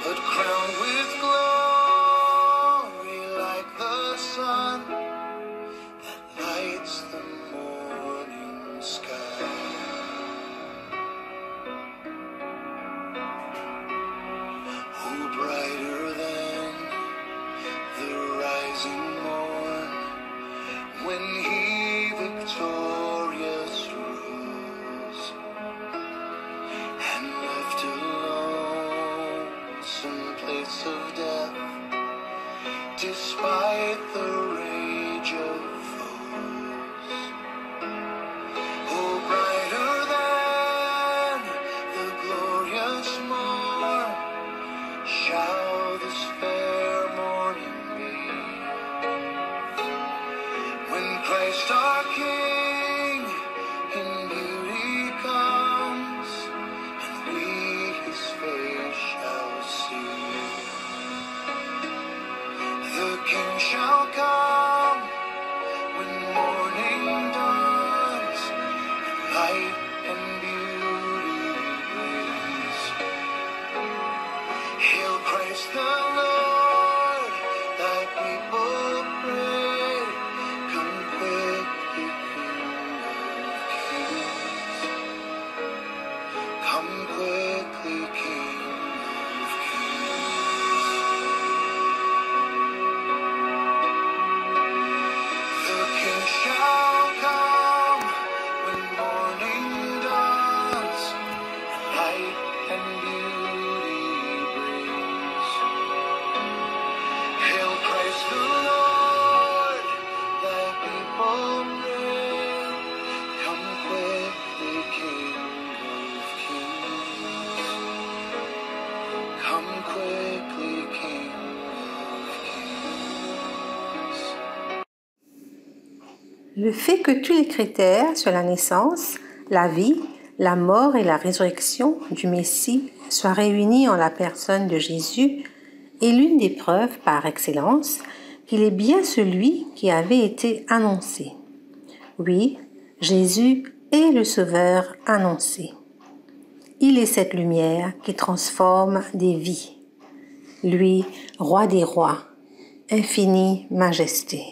but crowned with glory like the sun that lights the morning sky. Oh, brighter than the rising morn, when he victorious rules and left alone some place of death, despite the rage of foes. Oh, brighter than the glorious morn shall this fair morning be, when Christ our King in beauty comes, and we his face shall see. The King shall come when morning dawns, and light and beauty brings. Hail Christ the Lord, thy people pray. Come quickly, King of kings. Come quickly, King of kings. The King shall come when morning dawns, and light and beauty brings. Hail Christ the Lord, thy people pray. Come quickly, King of kings. Come quickly, King of kings. Le fait que tous les critères sur la naissance, la vie, la mort et la résurrection du Messie soient réunis en la personne de Jésus est l'une des preuves par excellence qu'il est bien celui qui avait été annoncé. Oui, Jésus est le Sauveur annoncé. Il est cette lumière qui transforme des vies. Lui, Roi des rois, infinie majesté.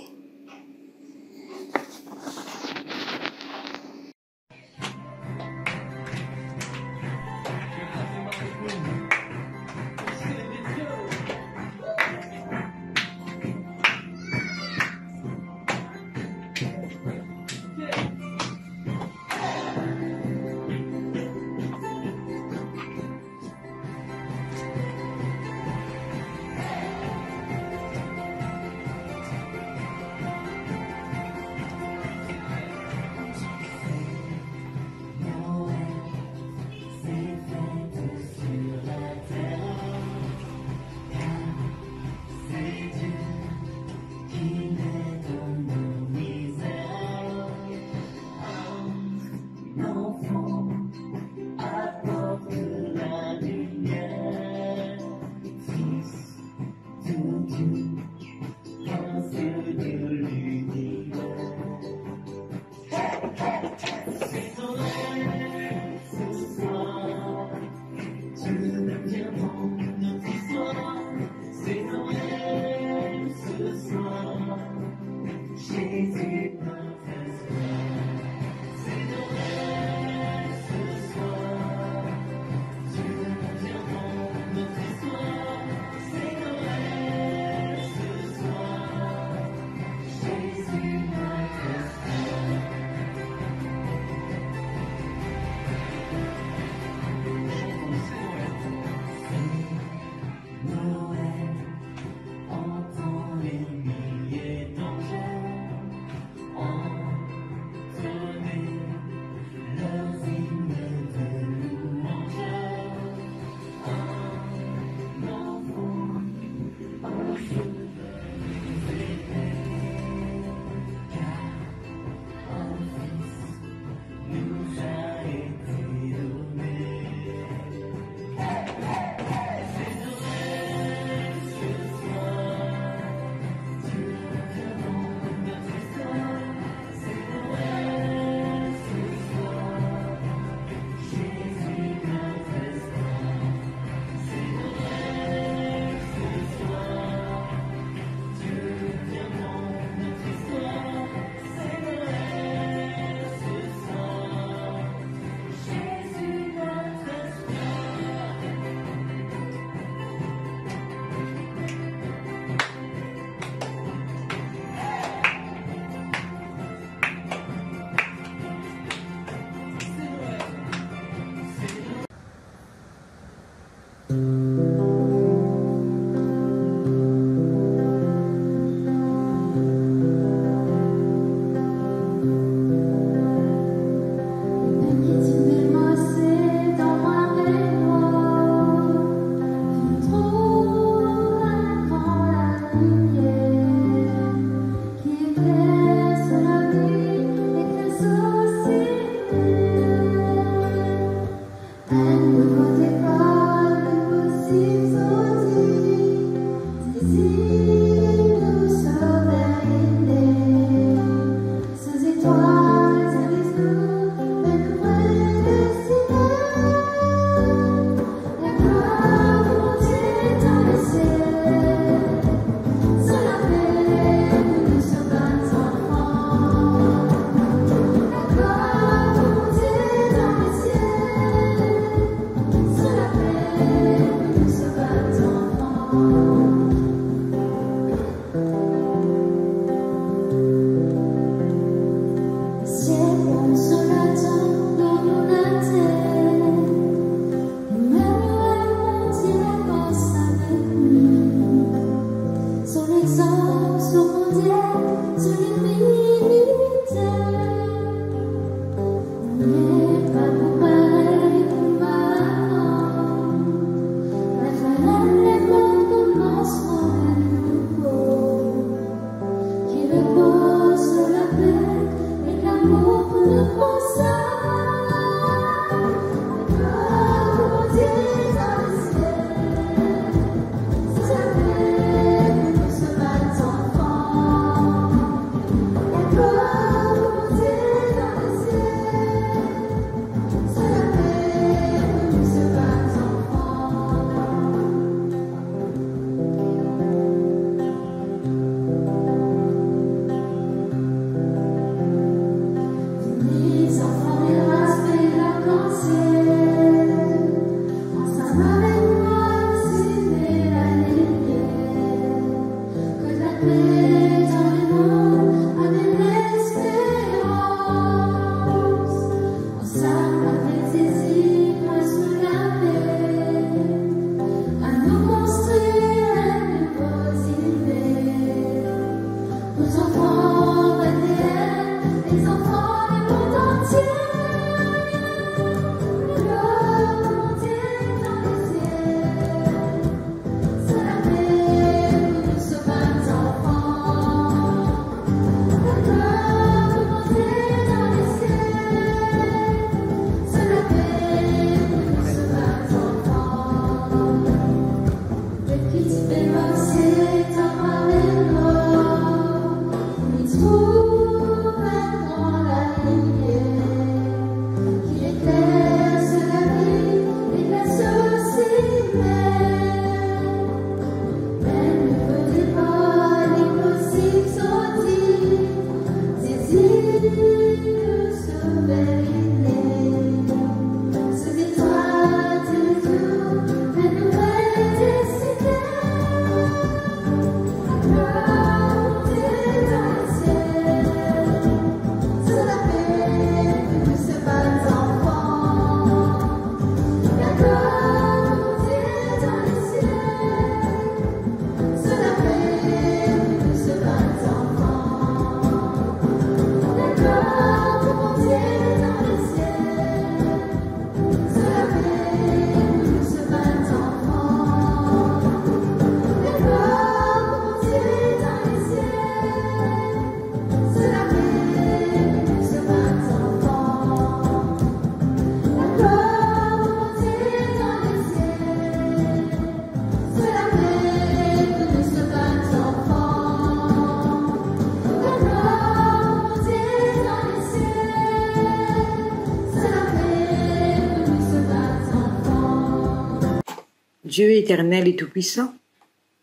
Dieu éternel et tout-puissant,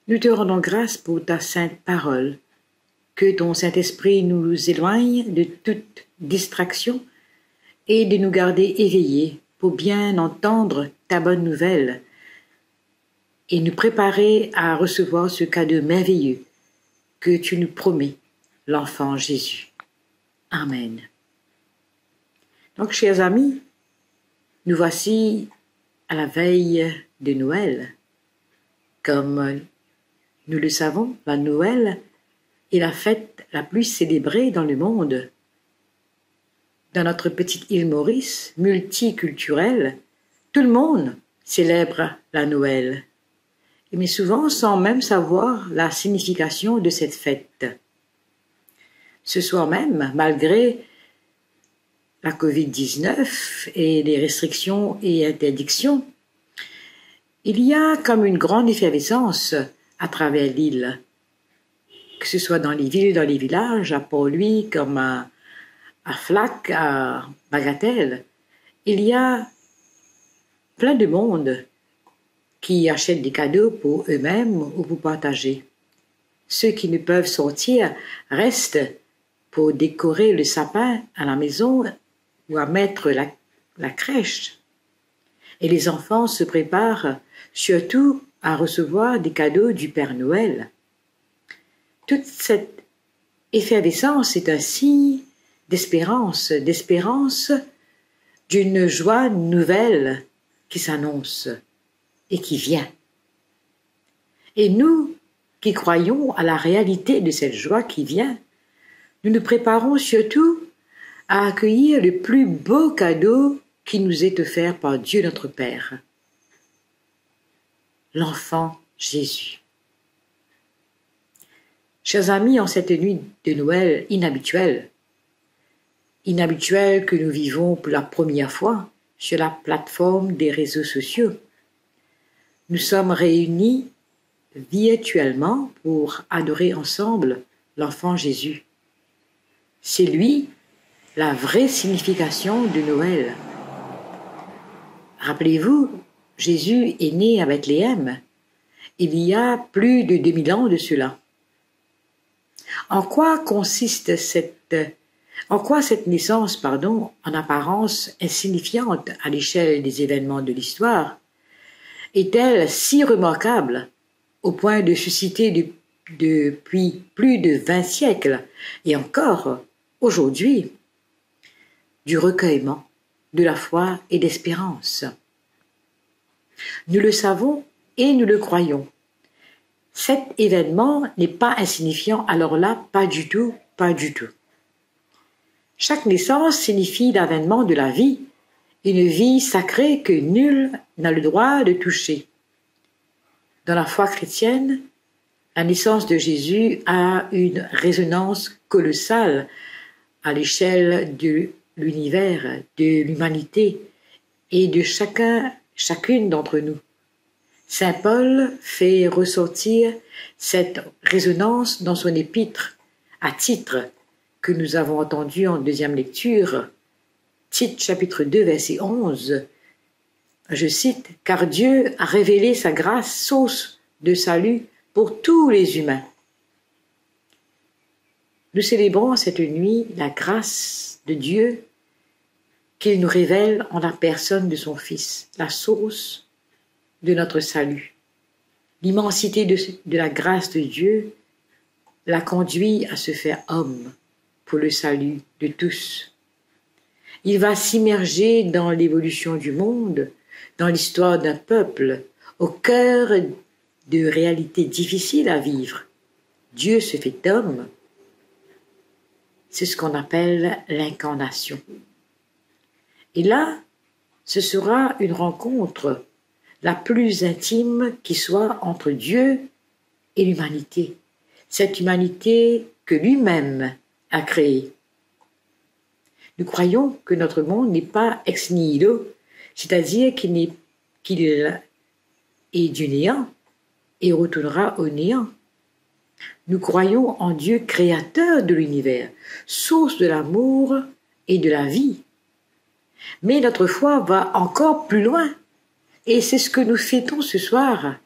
nous te rendons grâce pour ta sainte parole. Que ton Saint-Esprit nous éloigne de toute distraction et de nous garder éveillés pour bien entendre ta bonne nouvelle et nous préparer à recevoir ce cadeau merveilleux que tu nous promets, l'enfant Jésus. Amen. Donc, chers amis, nous voici à la veille de Noël. Comme nous le savons, la Noël est la fête la plus célébrée dans le monde. Dans notre petite île Maurice, multiculturelle, tout le monde célèbre la Noël, mais souvent sans même savoir la signification de cette fête. Ce soir même, malgré la Covid-19 et les restrictions et interdictions, il y a comme une grande effervescence à travers l'île, que ce soit dans les villes, dans les villages, à Port-Louis, comme à Flac, à Bagatelle. Il y a plein de monde qui achètent des cadeaux pour eux-mêmes ou pour partager. Ceux qui ne peuvent sortir restent pour décorer le sapin à la maison ou à mettre la crèche. Et les enfants se préparent surtout à recevoir des cadeaux du Père Noël. Toute cette effervescence est un signe d'espérance d'une joie nouvelle qui s'annonce et qui vient. Et nous qui croyons à la réalité de cette joie qui vient, nous nous préparons surtout à accueillir le plus beau cadeau qui nous est offert par Dieu notre Père, l'enfant Jésus. Chers amis, en cette nuit de Noël inhabituelle que nous vivons pour la première fois sur la plateforme des réseaux sociaux, nous sommes réunis virtuellement pour adorer ensemble l'enfant Jésus. C'est lui la vraie signification de Noël. Rappelez-vous, Jésus est né à Bethléem, il y a plus de 2000 ans de cela. En quoi cette naissance, en apparence insignifiante à l'échelle des événements de l'histoire, est-elle si remarquable au point de susciter depuis plus de 20 siècles et encore aujourd'hui du recueillement, de la foi et d'espérance? Nous le savons et nous le croyons. Cet événement n'est pas insignifiant, alors là, pas du tout, pas du tout. Chaque naissance signifie l'avènement de la vie, une vie sacrée que nul n'a le droit de toucher. Dans la foi chrétienne, la naissance de Jésus a une résonance colossale à l'échelle de l'univers, de l'humanité et de chacune d'entre nous. Saint Paul fait ressortir cette résonance dans son épître à Titre, que nous avons entendu en deuxième lecture, Titre chapitre 2 verset 11. Je cite, « Car Dieu a révélé sa grâce, source de salut pour tous les humains. » Nous célébrons cette nuit la grâce de Dieu qu'il nous révèle en la personne de son Fils, la source de notre salut. L'immensité de la grâce de Dieu l'a conduit à se faire homme pour le salut de tous. Il va s'immerger dans l'évolution du monde, dans l'histoire d'un peuple, au cœur de réalités difficiles à vivre. Dieu se fait homme. C'est ce qu'on appelle l'incarnation. Et là, ce sera une rencontre la plus intime qui soit entre Dieu et l'humanité. Cette humanité que lui-même a créée. Nous croyons que notre monde n'est pas ex nihilo, c'est-à-dire qu'il est du néant et retournera au néant. Nous croyons en Dieu créateur de l'univers, source de l'amour et de la vie. Mais notre foi va encore plus loin, et c'est ce que nous fêtons ce soir.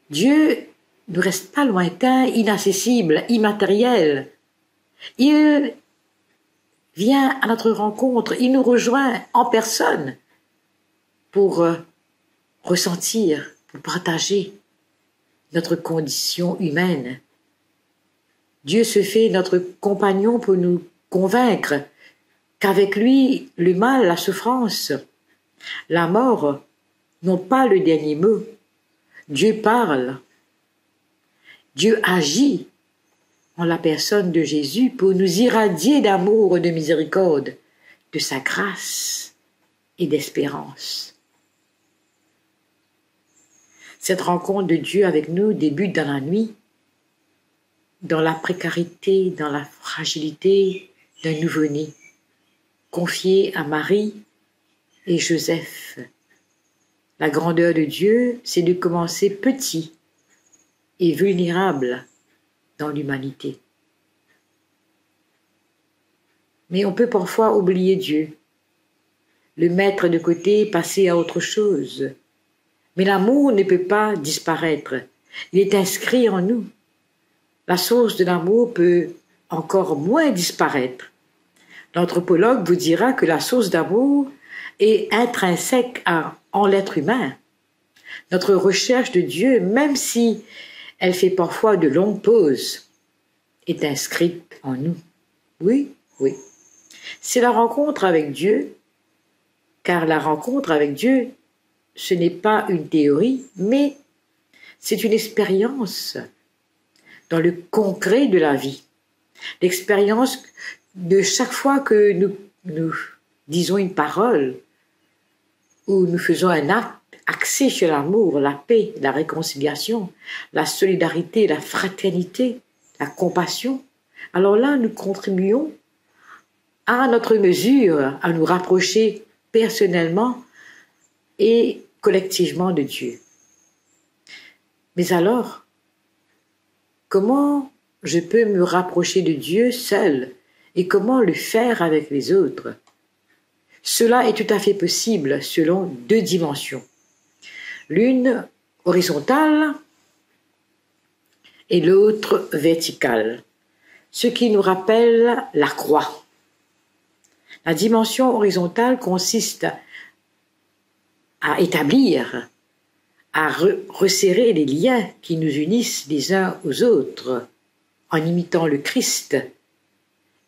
Dieu ne reste pas lointain, inaccessible, immatériel. Il vient à notre rencontre, il nous rejoint en personne pour ressentir, pour partager notre condition humaine. Dieu se fait notre compagnon pour nous convaincre qu'avec lui, le mal, la souffrance, la mort n'ont pas le dernier mot. Dieu parle. Dieu agit en la personne de Jésus pour nous irradier d'amour, de miséricorde, de sa grâce et d'espérance. Cette rencontre de Dieu avec nous débute dans la nuit, dans la précarité, dans la fragilité d'un nouveau-né, confié à Marie et Joseph. La grandeur de Dieu, c'est de commencer petit et vulnérable dans l'humanité. Mais on peut parfois oublier Dieu, le mettre de côté, passer à autre chose. Mais l'amour ne peut pas disparaître, il est inscrit en nous. La source de l'amour peut encore moins disparaître. L'anthropologue vous dira que la source d'amour est intrinsèque en l'être humain. Notre recherche de Dieu, même si elle fait parfois de longues pauses, est inscrite en nous. Oui, oui. C'est la rencontre avec Dieu, car la rencontre avec Dieu, ce n'est pas une théorie, mais c'est une expérience dans le concret de la vie. L'expérience de chaque fois que nous disons une parole ou nous faisons un acte axé sur l'amour, la paix, la réconciliation, la solidarité, la fraternité, la compassion, alors là, nous contribuons à notre mesure à nous rapprocher personnellement et collectivement de Dieu. Mais alors, comment je peux me rapprocher de Dieu seul et comment le faire avec les autres? Cela est tout à fait possible selon deux dimensions. L'une horizontale et l'autre verticale, ce qui nous rappelle la croix. La dimension horizontale consiste à établir, à resserrer les liens qui nous unissent les uns aux autres en imitant le Christ.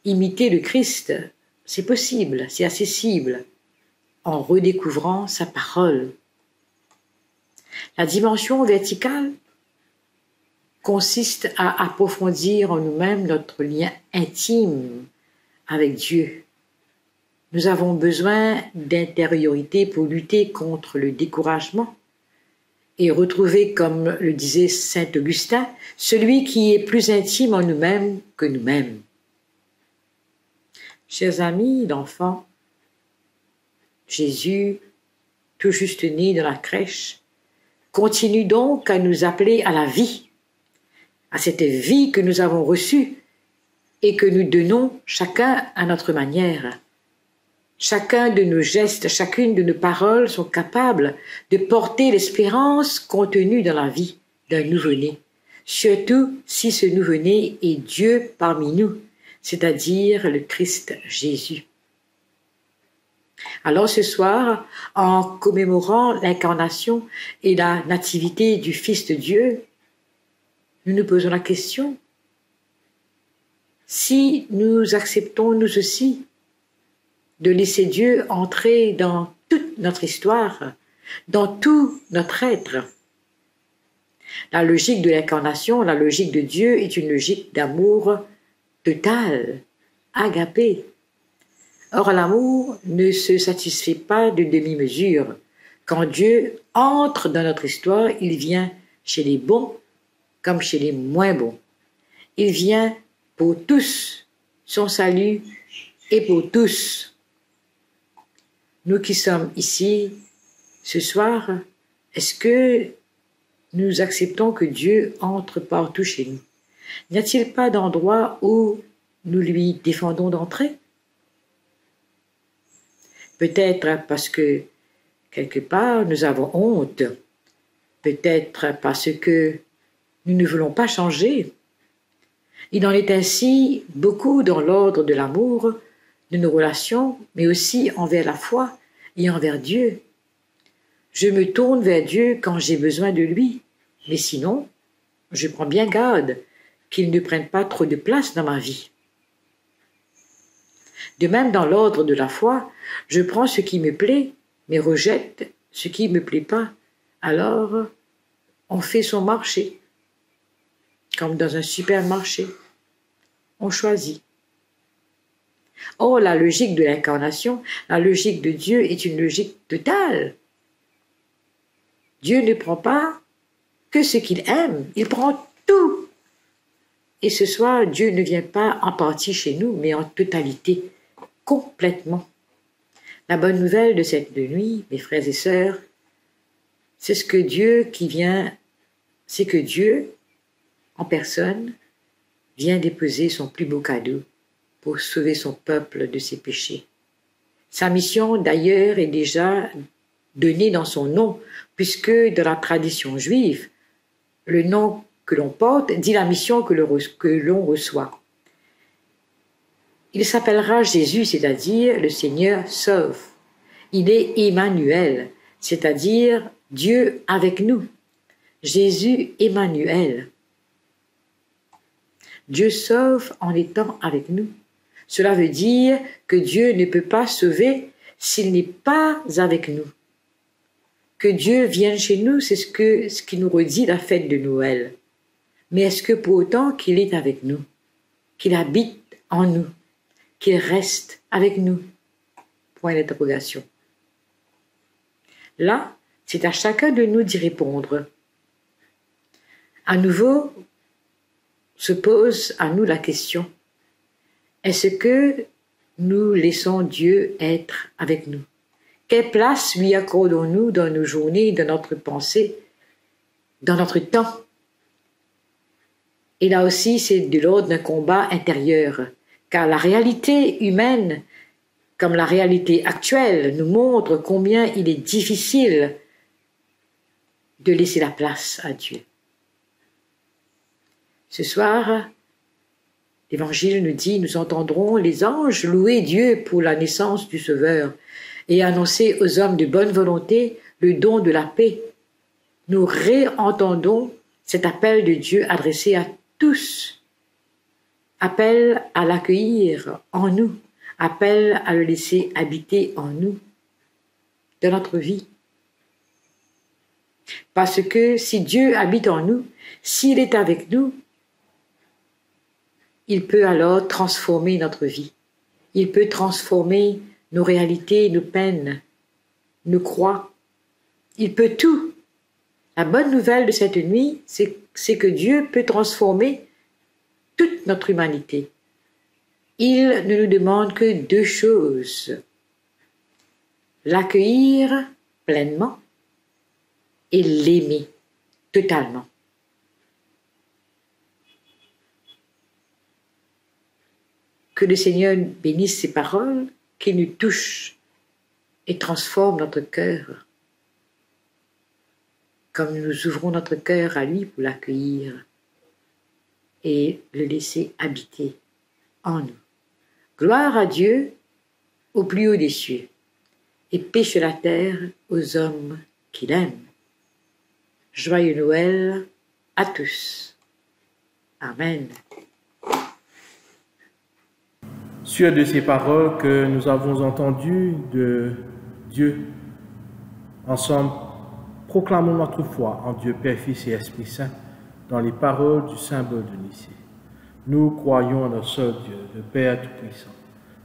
Imiter le Christ, c'est possible, c'est accessible, en redécouvrant sa parole. La dimension verticale consiste à approfondir en nous-mêmes notre lien intime avec Dieu. Nous avons besoin d'intériorité pour lutter contre le découragement et retrouver, comme le disait saint Augustin, celui qui est plus intime en nous-mêmes que nous-mêmes. Chers amis d'enfants, Jésus, tout juste né dans la crèche, continue donc à nous appeler à la vie, à cette vie que nous avons reçue et que nous donnons chacun à notre manière. Chacun de nos gestes, chacune de nos paroles sont capables de porter l'espérance contenue dans la vie d'un nouveau-né, surtout si ce nouveau-né est Dieu parmi nous, c'est-à-dire le Christ Jésus. Alors ce soir, en commémorant l'incarnation et la nativité du Fils de Dieu, nous nous posons la question, si nous acceptons nous aussi de laisser Dieu entrer dans toute notre histoire, dans tout notre être. La logique de l'incarnation, la logique de Dieu est une logique d'amour total, agapé. Or, l'amour ne se satisfait pas de demi-mesure. Quand Dieu entre dans notre histoire, il vient chez les bons comme chez les moins bons. Il vient pour tous, son salut est pour tous. Nous qui sommes ici ce soir, est-ce que nous acceptons que Dieu entre partout chez nous? N'y a-t-il pas d'endroit où nous lui défendons d'entrer? Peut-être parce que quelque part nous avons honte, peut-être parce que nous ne voulons pas changer. Il en est ainsi beaucoup dans l'ordre de l'amour, de nos relations, mais aussi envers la foi et envers Dieu. Je me tourne vers Dieu quand j'ai besoin de lui, mais sinon, je prends bien garde qu'il ne prenne pas trop de place dans ma vie. De même, dans l'ordre de la foi, je prends ce qui me plaît, mais rejette ce qui ne me plaît pas. Alors, on fait son marché, comme dans un supermarché. On choisit. Or, la logique de l'incarnation, la logique de Dieu est une logique totale. Dieu ne prend pas que ce qu'il aime, il prend tout. Et ce soir, Dieu ne vient pas en partie chez nous, mais en totalité, complètement. La bonne nouvelle de cette nuit, mes frères et sœurs, c'est ce que Dieu qui vient, c'est que Dieu, en personne, vient déposer son plus beau cadeau pour sauver son peuple de ses péchés. Sa mission, d'ailleurs, est déjà donnée dans son nom, puisque dans la tradition juive, le nom que l'on porte dit la mission que l'on reçoit. Il s'appellera Jésus, c'est-à-dire le Seigneur sauve. Il est Emmanuel, c'est-à-dire Dieu avec nous. Jésus Emmanuel. Dieu sauve en étant avec nous. Cela veut dire que Dieu ne peut pas sauver s'il n'est pas avec nous. Que Dieu vienne chez nous, c'est ce qui nous redit la fête de Noël. Mais est-ce que pour autant qu'il est avec nous? qu'il habite en nous, qu'il reste avec nous. Point d'interrogation. Là, c'est à chacun de nous d'y répondre. À nouveau, se pose à nous la question, est-ce que nous laissons Dieu être avec nous? Quelle place lui accordons-nous dans nos journées, dans notre pensée, dans notre temps? Et là aussi, c'est de l'ordre d'un combat intérieur, car la réalité humaine, comme la réalité actuelle, nous montre combien il est difficile de laisser la place à Dieu. Ce soir, l'Évangile nous dit, nous entendrons les anges louer Dieu pour la naissance du Sauveur et annoncer aux hommes de bonne volonté le don de la paix. Nous réentendons cet appel de Dieu adressé à tous. Appel à l'accueillir en nous, appel à le laisser habiter en nous, dans notre vie. Parce que si Dieu habite en nous, s'il est avec nous, il peut alors transformer notre vie. Il peut transformer nos réalités, nos peines, nos croix. Il peut tout. La bonne nouvelle de cette nuit, c'est que Dieu peut transformer toute notre humanité. Il ne nous demande que deux choses. L'accueillir pleinement et l'aimer totalement. Que le Seigneur bénisse ces paroles, qu'il nous touche et transforme notre cœur, comme nous ouvrons notre cœur à lui pour l'accueillir et le laisser habiter en nous. Gloire à Dieu au plus haut des cieux, et paix sur la terre aux hommes qu'il aime. Joyeux Noël à tous. Amen. Sûr de ces paroles que nous avons entendues de Dieu, ensemble, proclamons notre foi en Dieu Père, Fils et Esprit Saint dans les paroles du symbole de Nicée. Nous croyons en un seul Dieu, le Père Tout-Puissant,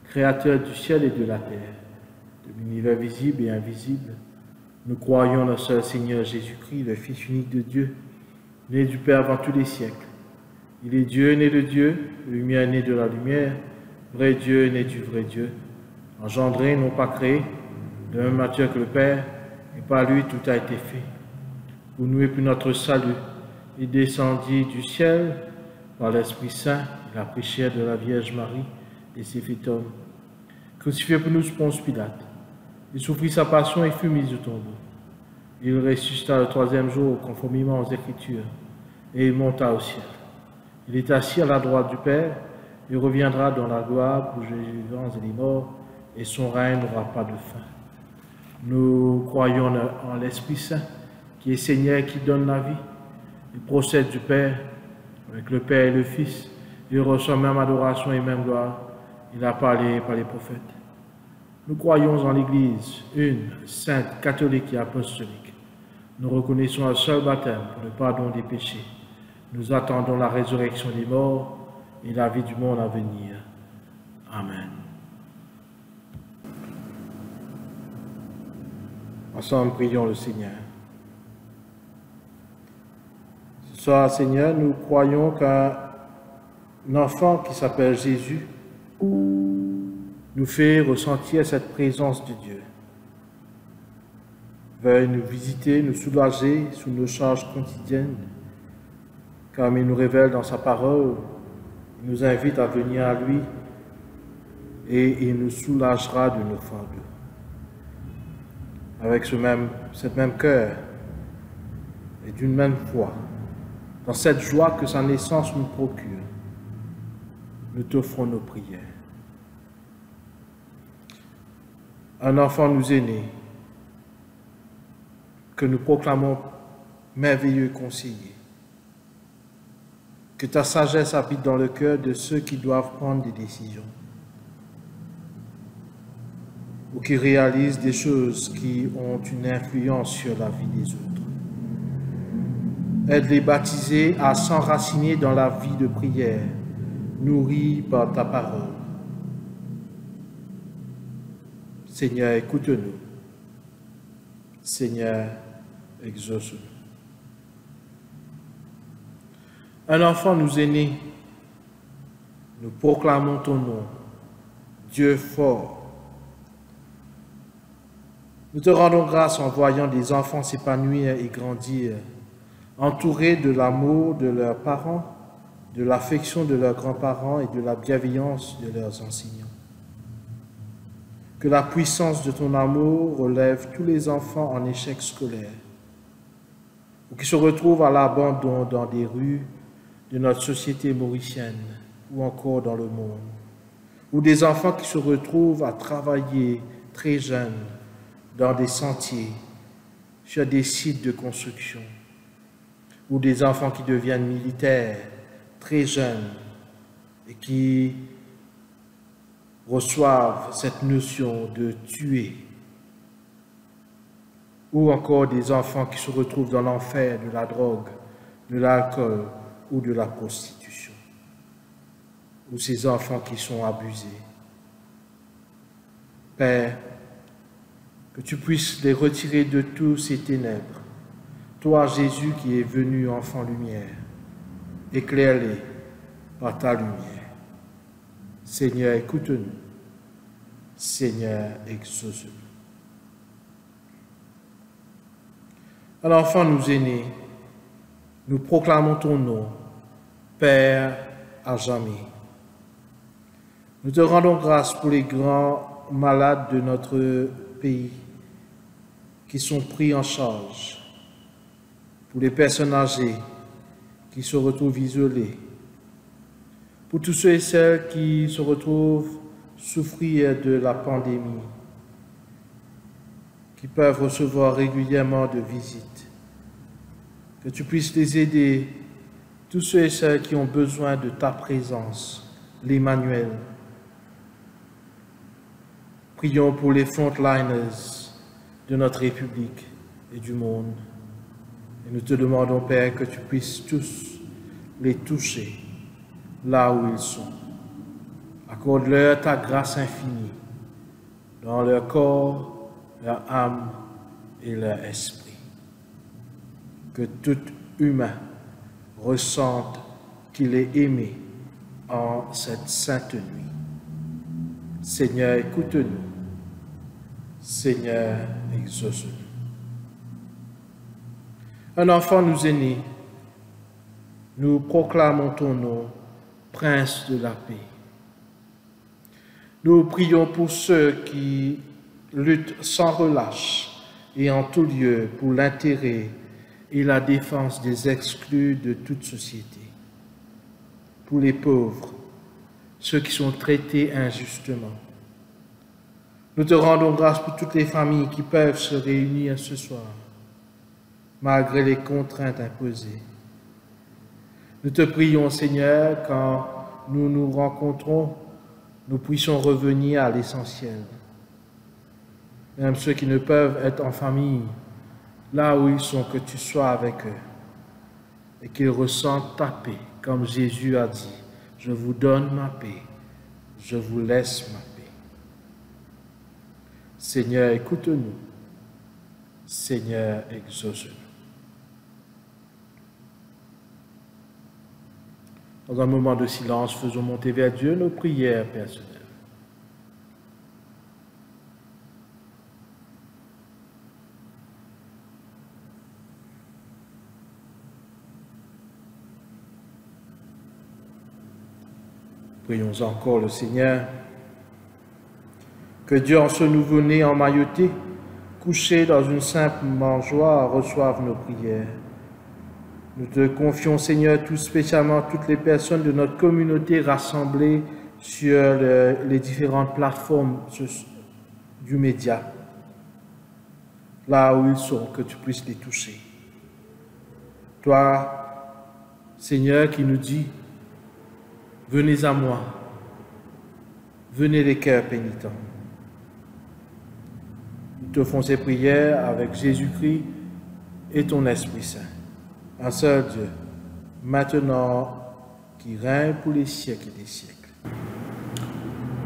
Créateur du ciel et de la terre, de l'univers visible et invisible. Nous croyons en un seul Seigneur Jésus-Christ, le Fils unique de Dieu, né du Père avant tous les siècles. Il est Dieu, né de Dieu, lumière née de la lumière, vrai Dieu, né du vrai Dieu, engendré, non pas créé, de même nature que le Père, et par lui tout a été fait. Pour nous et pour notre salut, il descendit du ciel par l'Esprit Saint, il a pris chair de la Vierge Marie et s'est fait homme. Crucifié pour nous sous Ponce Pilate, il souffrit sa passion et fut mis au tombeau. Il ressuscita le troisième jour conformément aux Écritures, et il monta au ciel. Il est assis à la droite du Père, il reviendra dans la gloire pour juger les vivants et les morts, et son règne n'aura pas de fin. Nous croyons en l'Esprit Saint, qui est Seigneur et qui donne la vie. Il procède du Père, avec le Père et le Fils. Il reçoit même adoration et même gloire. Il a parlé par les prophètes. Nous croyons en l'Église, une, sainte, catholique et apostolique. Nous reconnaissons un seul baptême pour le pardon des péchés. Nous attendons la résurrection des morts et la vie du monde à venir. Amen. Ensemble, prions le Seigneur. Ce soir, Seigneur, nous croyons qu'un enfant qui s'appelle Jésus nous fait ressentir cette présence de Dieu. Veuille nous visiter, nous soulager sous nos charges quotidiennes, comme il nous révèle dans sa parole. Il nous invite à venir à lui et il nous soulagera de nos fardeaux. Avec cette même cœur et d'une même foi, dans cette joie que sa naissance nous procure, nous t'offrons nos prières. Un enfant nous est né, que nous proclamons merveilleux conseiller. Que ta sagesse habite dans le cœur de ceux qui doivent prendre des décisions, ou qui réalisent des choses qui ont une influence sur la vie des autres. Aide les baptisés à s'enraciner dans la vie de prière, nourris par ta parole. Seigneur, écoute-nous. Seigneur, exauce-nous. Un enfant nous est né. Nous proclamons ton nom, Dieu fort. Nous te rendons grâce en voyant des enfants s'épanouir et grandir, entourés de l'amour de leurs parents, de l'affection de leurs grands-parents et de la bienveillance de leurs enseignants. Que la puissance de ton amour relève tous les enfants en échec scolaire, ou qui se retrouvent à l'abandon dans des rues de notre société mauricienne, ou encore dans le monde, ou des enfants qui se retrouvent à travailler très jeunes dans des sentiers, sur des sites de construction, ou des enfants qui deviennent militaires très jeunes et qui reçoivent cette notion de tuer, ou encore des enfants qui se retrouvent dans l'enfer de la drogue, de l'alcool ou de la prostitution, ou ces enfants qui sont abusés. Père, que tu puisses les retirer de tous ces ténèbres. Toi, Jésus, qui es venu enfant lumière, éclaire-les par ta lumière. Seigneur, écoute-nous. Seigneur, exauce-nous. À l'enfant nous est né, nous proclamons ton nom, Père à jamais. Nous te rendons grâce pour les grands malades de notre pays qui sont pris en charge, pour les personnes âgées qui se retrouvent isolées, pour tous ceux et celles qui se retrouvent souffrir de la pandémie, qui peuvent recevoir régulièrement de visites. Que tu puisses les aider, tous ceux et celles qui ont besoin de ta présence, l'Emmanuel. Prions pour les frontliners de notre République et du monde. Et nous te demandons, Père, que tu puisses tous les toucher là où ils sont. Accorde-leur ta grâce infinie dans leur corps, leur âme et leur esprit. Que tout humain ressente qu'il est aimé en cette sainte nuit. Seigneur, écoute-nous. Seigneur, exauce-nous. Un enfant nous est né. Nous proclamons ton nom, Prince de la paix. Nous prions pour ceux qui luttent sans relâche et en tout lieu pour l'intérêt et la défense des exclus de toute société. Pour les pauvres, ceux qui sont traités injustement. Nous te rendons grâce pour toutes les familles qui peuvent se réunir ce soir, malgré les contraintes imposées. Nous te prions, Seigneur, quand nous nous rencontrons, nous puissions revenir à l'essentiel. Même ceux qui ne peuvent être en famille, là où ils sont, que tu sois avec eux et qu'ils ressentent ta paix, comme Jésus a dit, « Je vous donne ma paix, je vous laisse ma paix. » Seigneur, écoute-nous. Seigneur, exauce-nous. Dans un moment de silence, faisons monter vers Dieu nos prières personnelles. Prions encore le Seigneur. Que Dieu en ce nouveau-né emmailloté, couché dans une simple mangeoire, reçoive nos prières. Nous te confions, Seigneur, tout spécialement toutes les personnes de notre communauté rassemblées sur les différentes plateformes du média. Là où ils sont, que tu puisses les toucher. Toi, Seigneur, qui nous dis, venez à moi, venez les cœurs pénitents. Nous te faisons ces prières avec Jésus-Christ et ton Esprit Saint. Un seul Dieu, maintenant qui règne pour les siècles des siècles.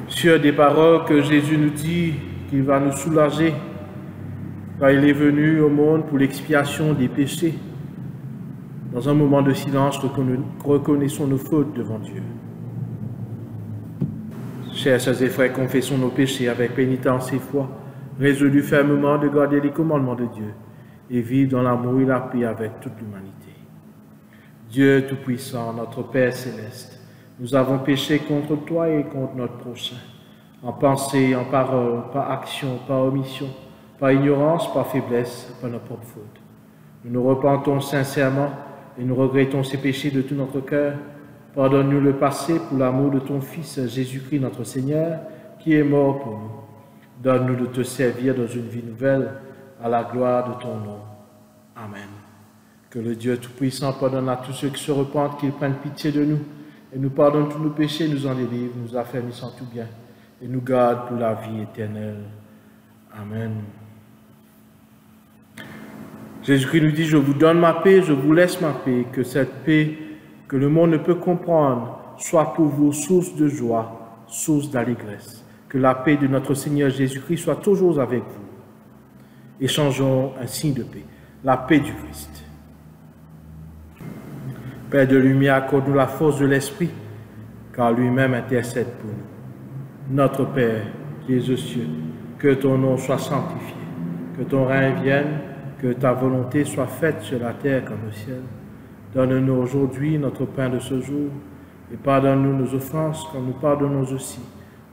Sur des paroles que Jésus nous dit qu'il va nous soulager quand il est venu au monde pour l'expiation des péchés. Dans un moment de silence, reconnaissons nos fautes devant Dieu. Chers sœurs et frères, confessons nos péchés avec pénitence et foi, résolus fermement de garder les commandements de Dieu et vivre dans l'amour et la paix avec toute l'humanité. Dieu Tout-Puissant, notre Père Céleste, nous avons péché contre toi et contre notre prochain, en pensée, en parole, par action, par omission, par ignorance, par faiblesse, par nos propres fautes. Nous nous repentons sincèrement et nous regrettons ces péchés de tout notre cœur. Pardonne-nous le passé pour l'amour de ton Fils Jésus-Christ notre Seigneur, qui est mort pour nous. Donne-nous de te servir dans une vie nouvelle, à la gloire de ton nom. Amen. Que le Dieu Tout-Puissant pardonne à tous ceux qui se repentent, qu'il prenne pitié de nous, et nous pardonne tous nos péchés, nous en délivre, nous affermissant tout bien, et nous garde pour la vie éternelle. Amen. Jésus-Christ nous dit, je vous donne ma paix, je vous laisse ma paix, que cette paix que le monde ne peut comprendre soit pour vous source de joie, source d'allégresse. Que la paix de notre Seigneur Jésus-Christ soit toujours avec vous. Échangeons un signe de paix, la paix du Christ. Père de lumière, accorde-nous la force de l'Esprit, car lui-même intercède pour nous. Notre Père, qui es aux cieux, que ton nom soit sanctifié, que ton règne vienne, que ta volonté soit faite sur la terre comme au ciel. Donne-nous aujourd'hui notre pain de ce jour, et pardonne-nous nos offenses, comme nous pardonnons aussi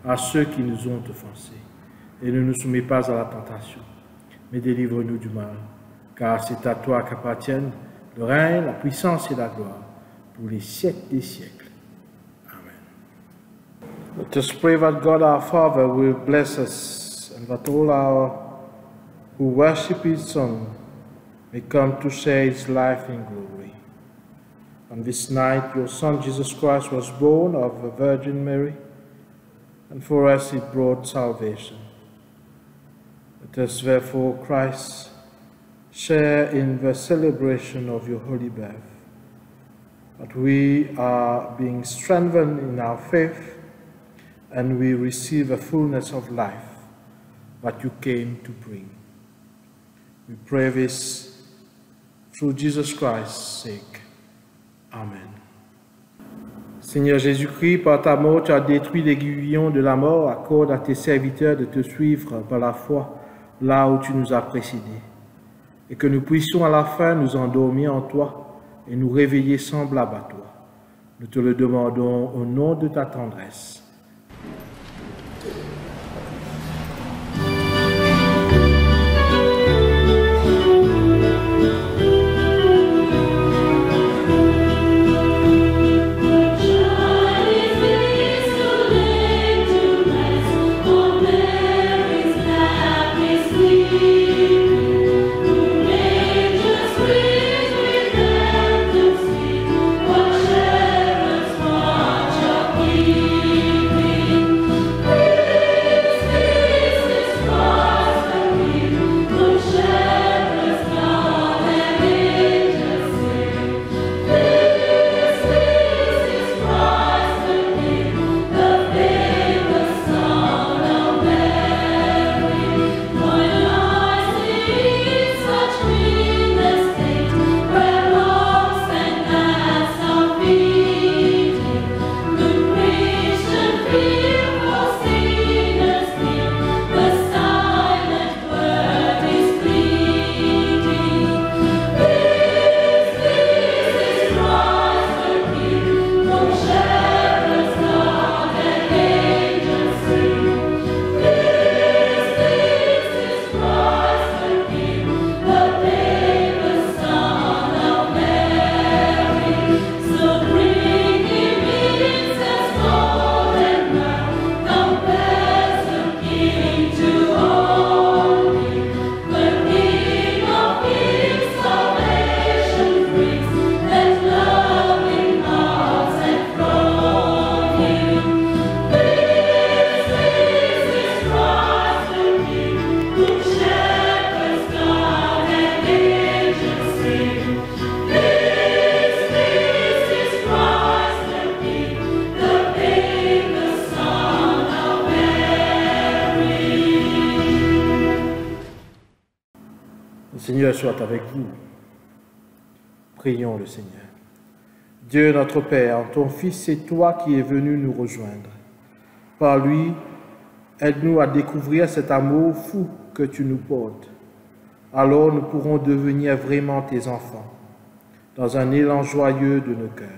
à ceux qui nous ont offensés. Et ne nous soumets pas à la tentation, mais délivre-nous du mal, car c'est à toi qu'appartiennent le règne, la puissance et la gloire, pour les siècles des siècles. Amen. Let us pray that God our Father will bless us, and that all our who worship His Son may come to share His life in glory. On this night, your Son Jesus Christ was born of the Virgin Mary, and for us He brought salvation. Let us therefore, Christ, share in the celebration of your holy birth, that we are being strengthened in our faith, and we receive the fullness of life that you came to bring. We pray this through Jesus Christ's sake. Amen. Seigneur Jésus-Christ, par ta mort, tu as détruit l'aiguillon de la mort. Accorde à tes serviteurs de te suivre par la foi là où tu nous as précédés, et que nous puissions à la fin nous endormir en toi et nous réveiller semblables à toi. Nous te le demandons au nom de ta tendresse. We Seigneur soit avec vous. Prions le Seigneur. Dieu notre Père, ton Fils, c'est toi qui es venu nous rejoindre. Par lui, aide-nous à découvrir cet amour fou que tu nous portes. Alors nous pourrons devenir vraiment tes enfants, dans un élan joyeux de nos cœurs.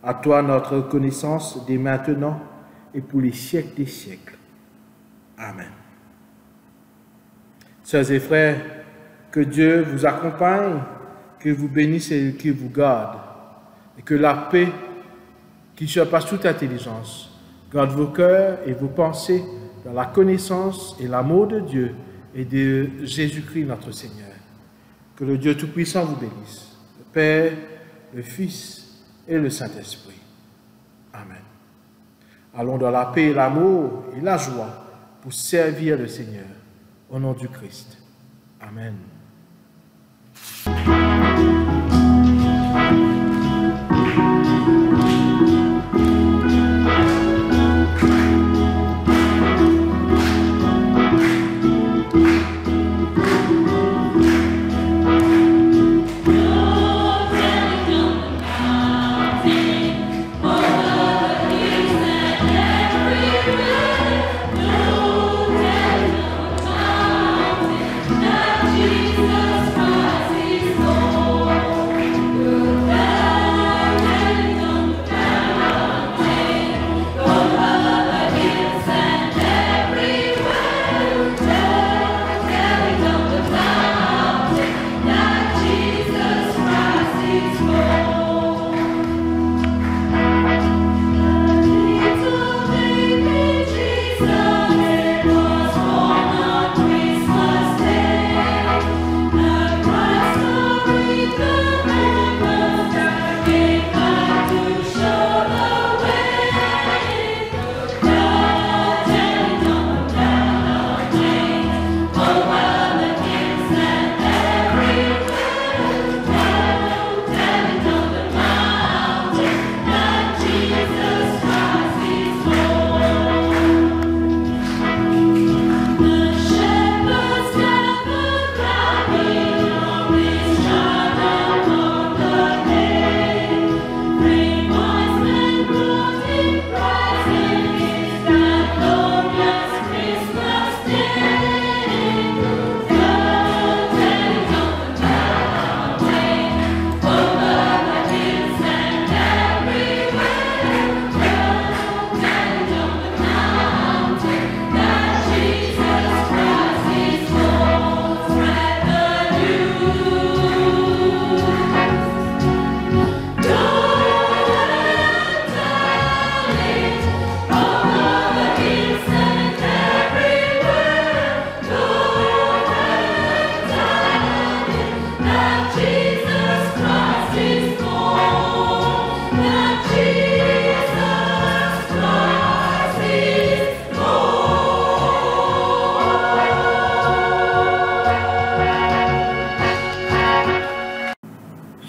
À toi notre reconnaissance dès maintenant et pour les siècles des siècles. Amen. Sœurs et frères, que Dieu vous accompagne, qu'il vous bénisse et qu'il vous garde, et que la paix qui surpasse toute intelligence garde vos cœurs et vos pensées dans la connaissance et l'amour de Dieu et de Jésus-Christ notre Seigneur. Que le Dieu Tout-Puissant vous bénisse, le Père, le Fils et le Saint-Esprit. Amen. Allons dans la paix, l'amour et la joie pour servir le Seigneur. Au nom du Christ. Amen.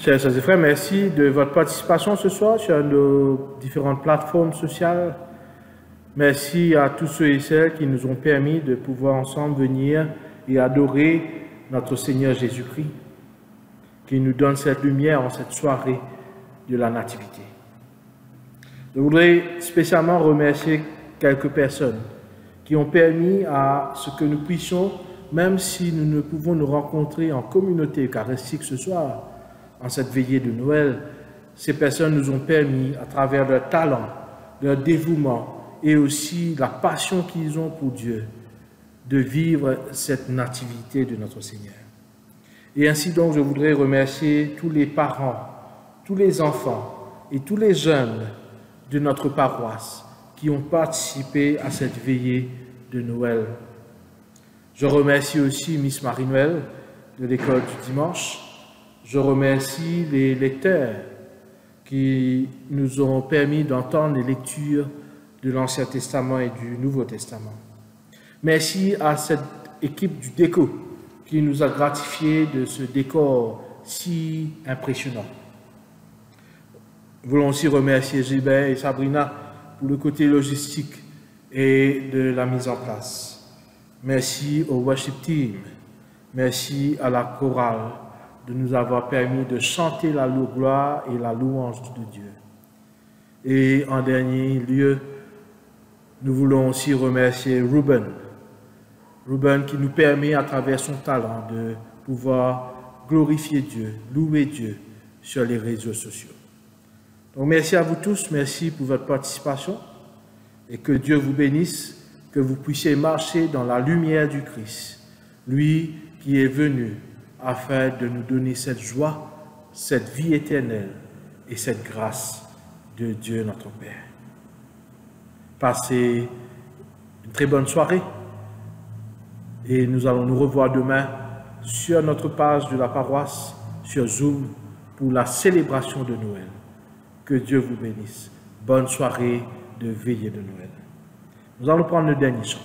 Chers sœurs et frères, merci de votre participation ce soir sur nos différentes plateformes sociales. Merci à tous ceux et celles qui nous ont permis de pouvoir ensemble venir et adorer notre Seigneur Jésus-Christ, qui nous donne cette lumière en cette soirée de la Nativité. Je voudrais spécialement remercier quelques personnes qui ont permis à ce que nous puissions, même si nous ne pouvons nous rencontrer en communauté eucharistique ce soir, en cette veillée de Noël, ces personnes nous ont permis, à travers leur talent, leur dévouement et aussi la passion qu'ils ont pour Dieu, de vivre cette nativité de notre Seigneur. Et ainsi donc, je voudrais remercier tous les parents, tous les enfants et tous les jeunes de notre paroisse qui ont participé à cette veillée de Noël. Je remercie aussi Miss Marie-Noël de l'école du dimanche. Je remercie les lecteurs qui nous ont permis d'entendre les lectures de l'Ancien Testament et du Nouveau Testament. Merci à cette équipe du déco qui nous a gratifiés de ce décor si impressionnant. Nous voulons aussi remercier Gilbert et Sabrina pour le côté logistique et de la mise en place. Merci au worship team Merci à la chorale de nous avoir permis de chanter la gloire et la louange de Dieu. Et en dernier lieu, nous voulons aussi remercier Ruben qui nous permet à travers son talent de pouvoir glorifier Dieu, louer Dieu sur les réseaux sociaux. Donc merci à vous tous, merci pour votre participation et que Dieu vous bénisse, que vous puissiez marcher dans la lumière du Christ, lui qui est venu afin de nous donner cette joie, cette vie éternelle et cette grâce de Dieu notre Père. Passez une très bonne soirée et nous allons nous revoir demain sur notre page de la paroisse, sur Zoom, pour la célébration de Noël. Que Dieu vous bénisse. Bonne soirée de veillée de Noël. Nous allons prendre le dernier chant.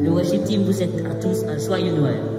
Le worship team vous souhaite à tous un joyeux Noël.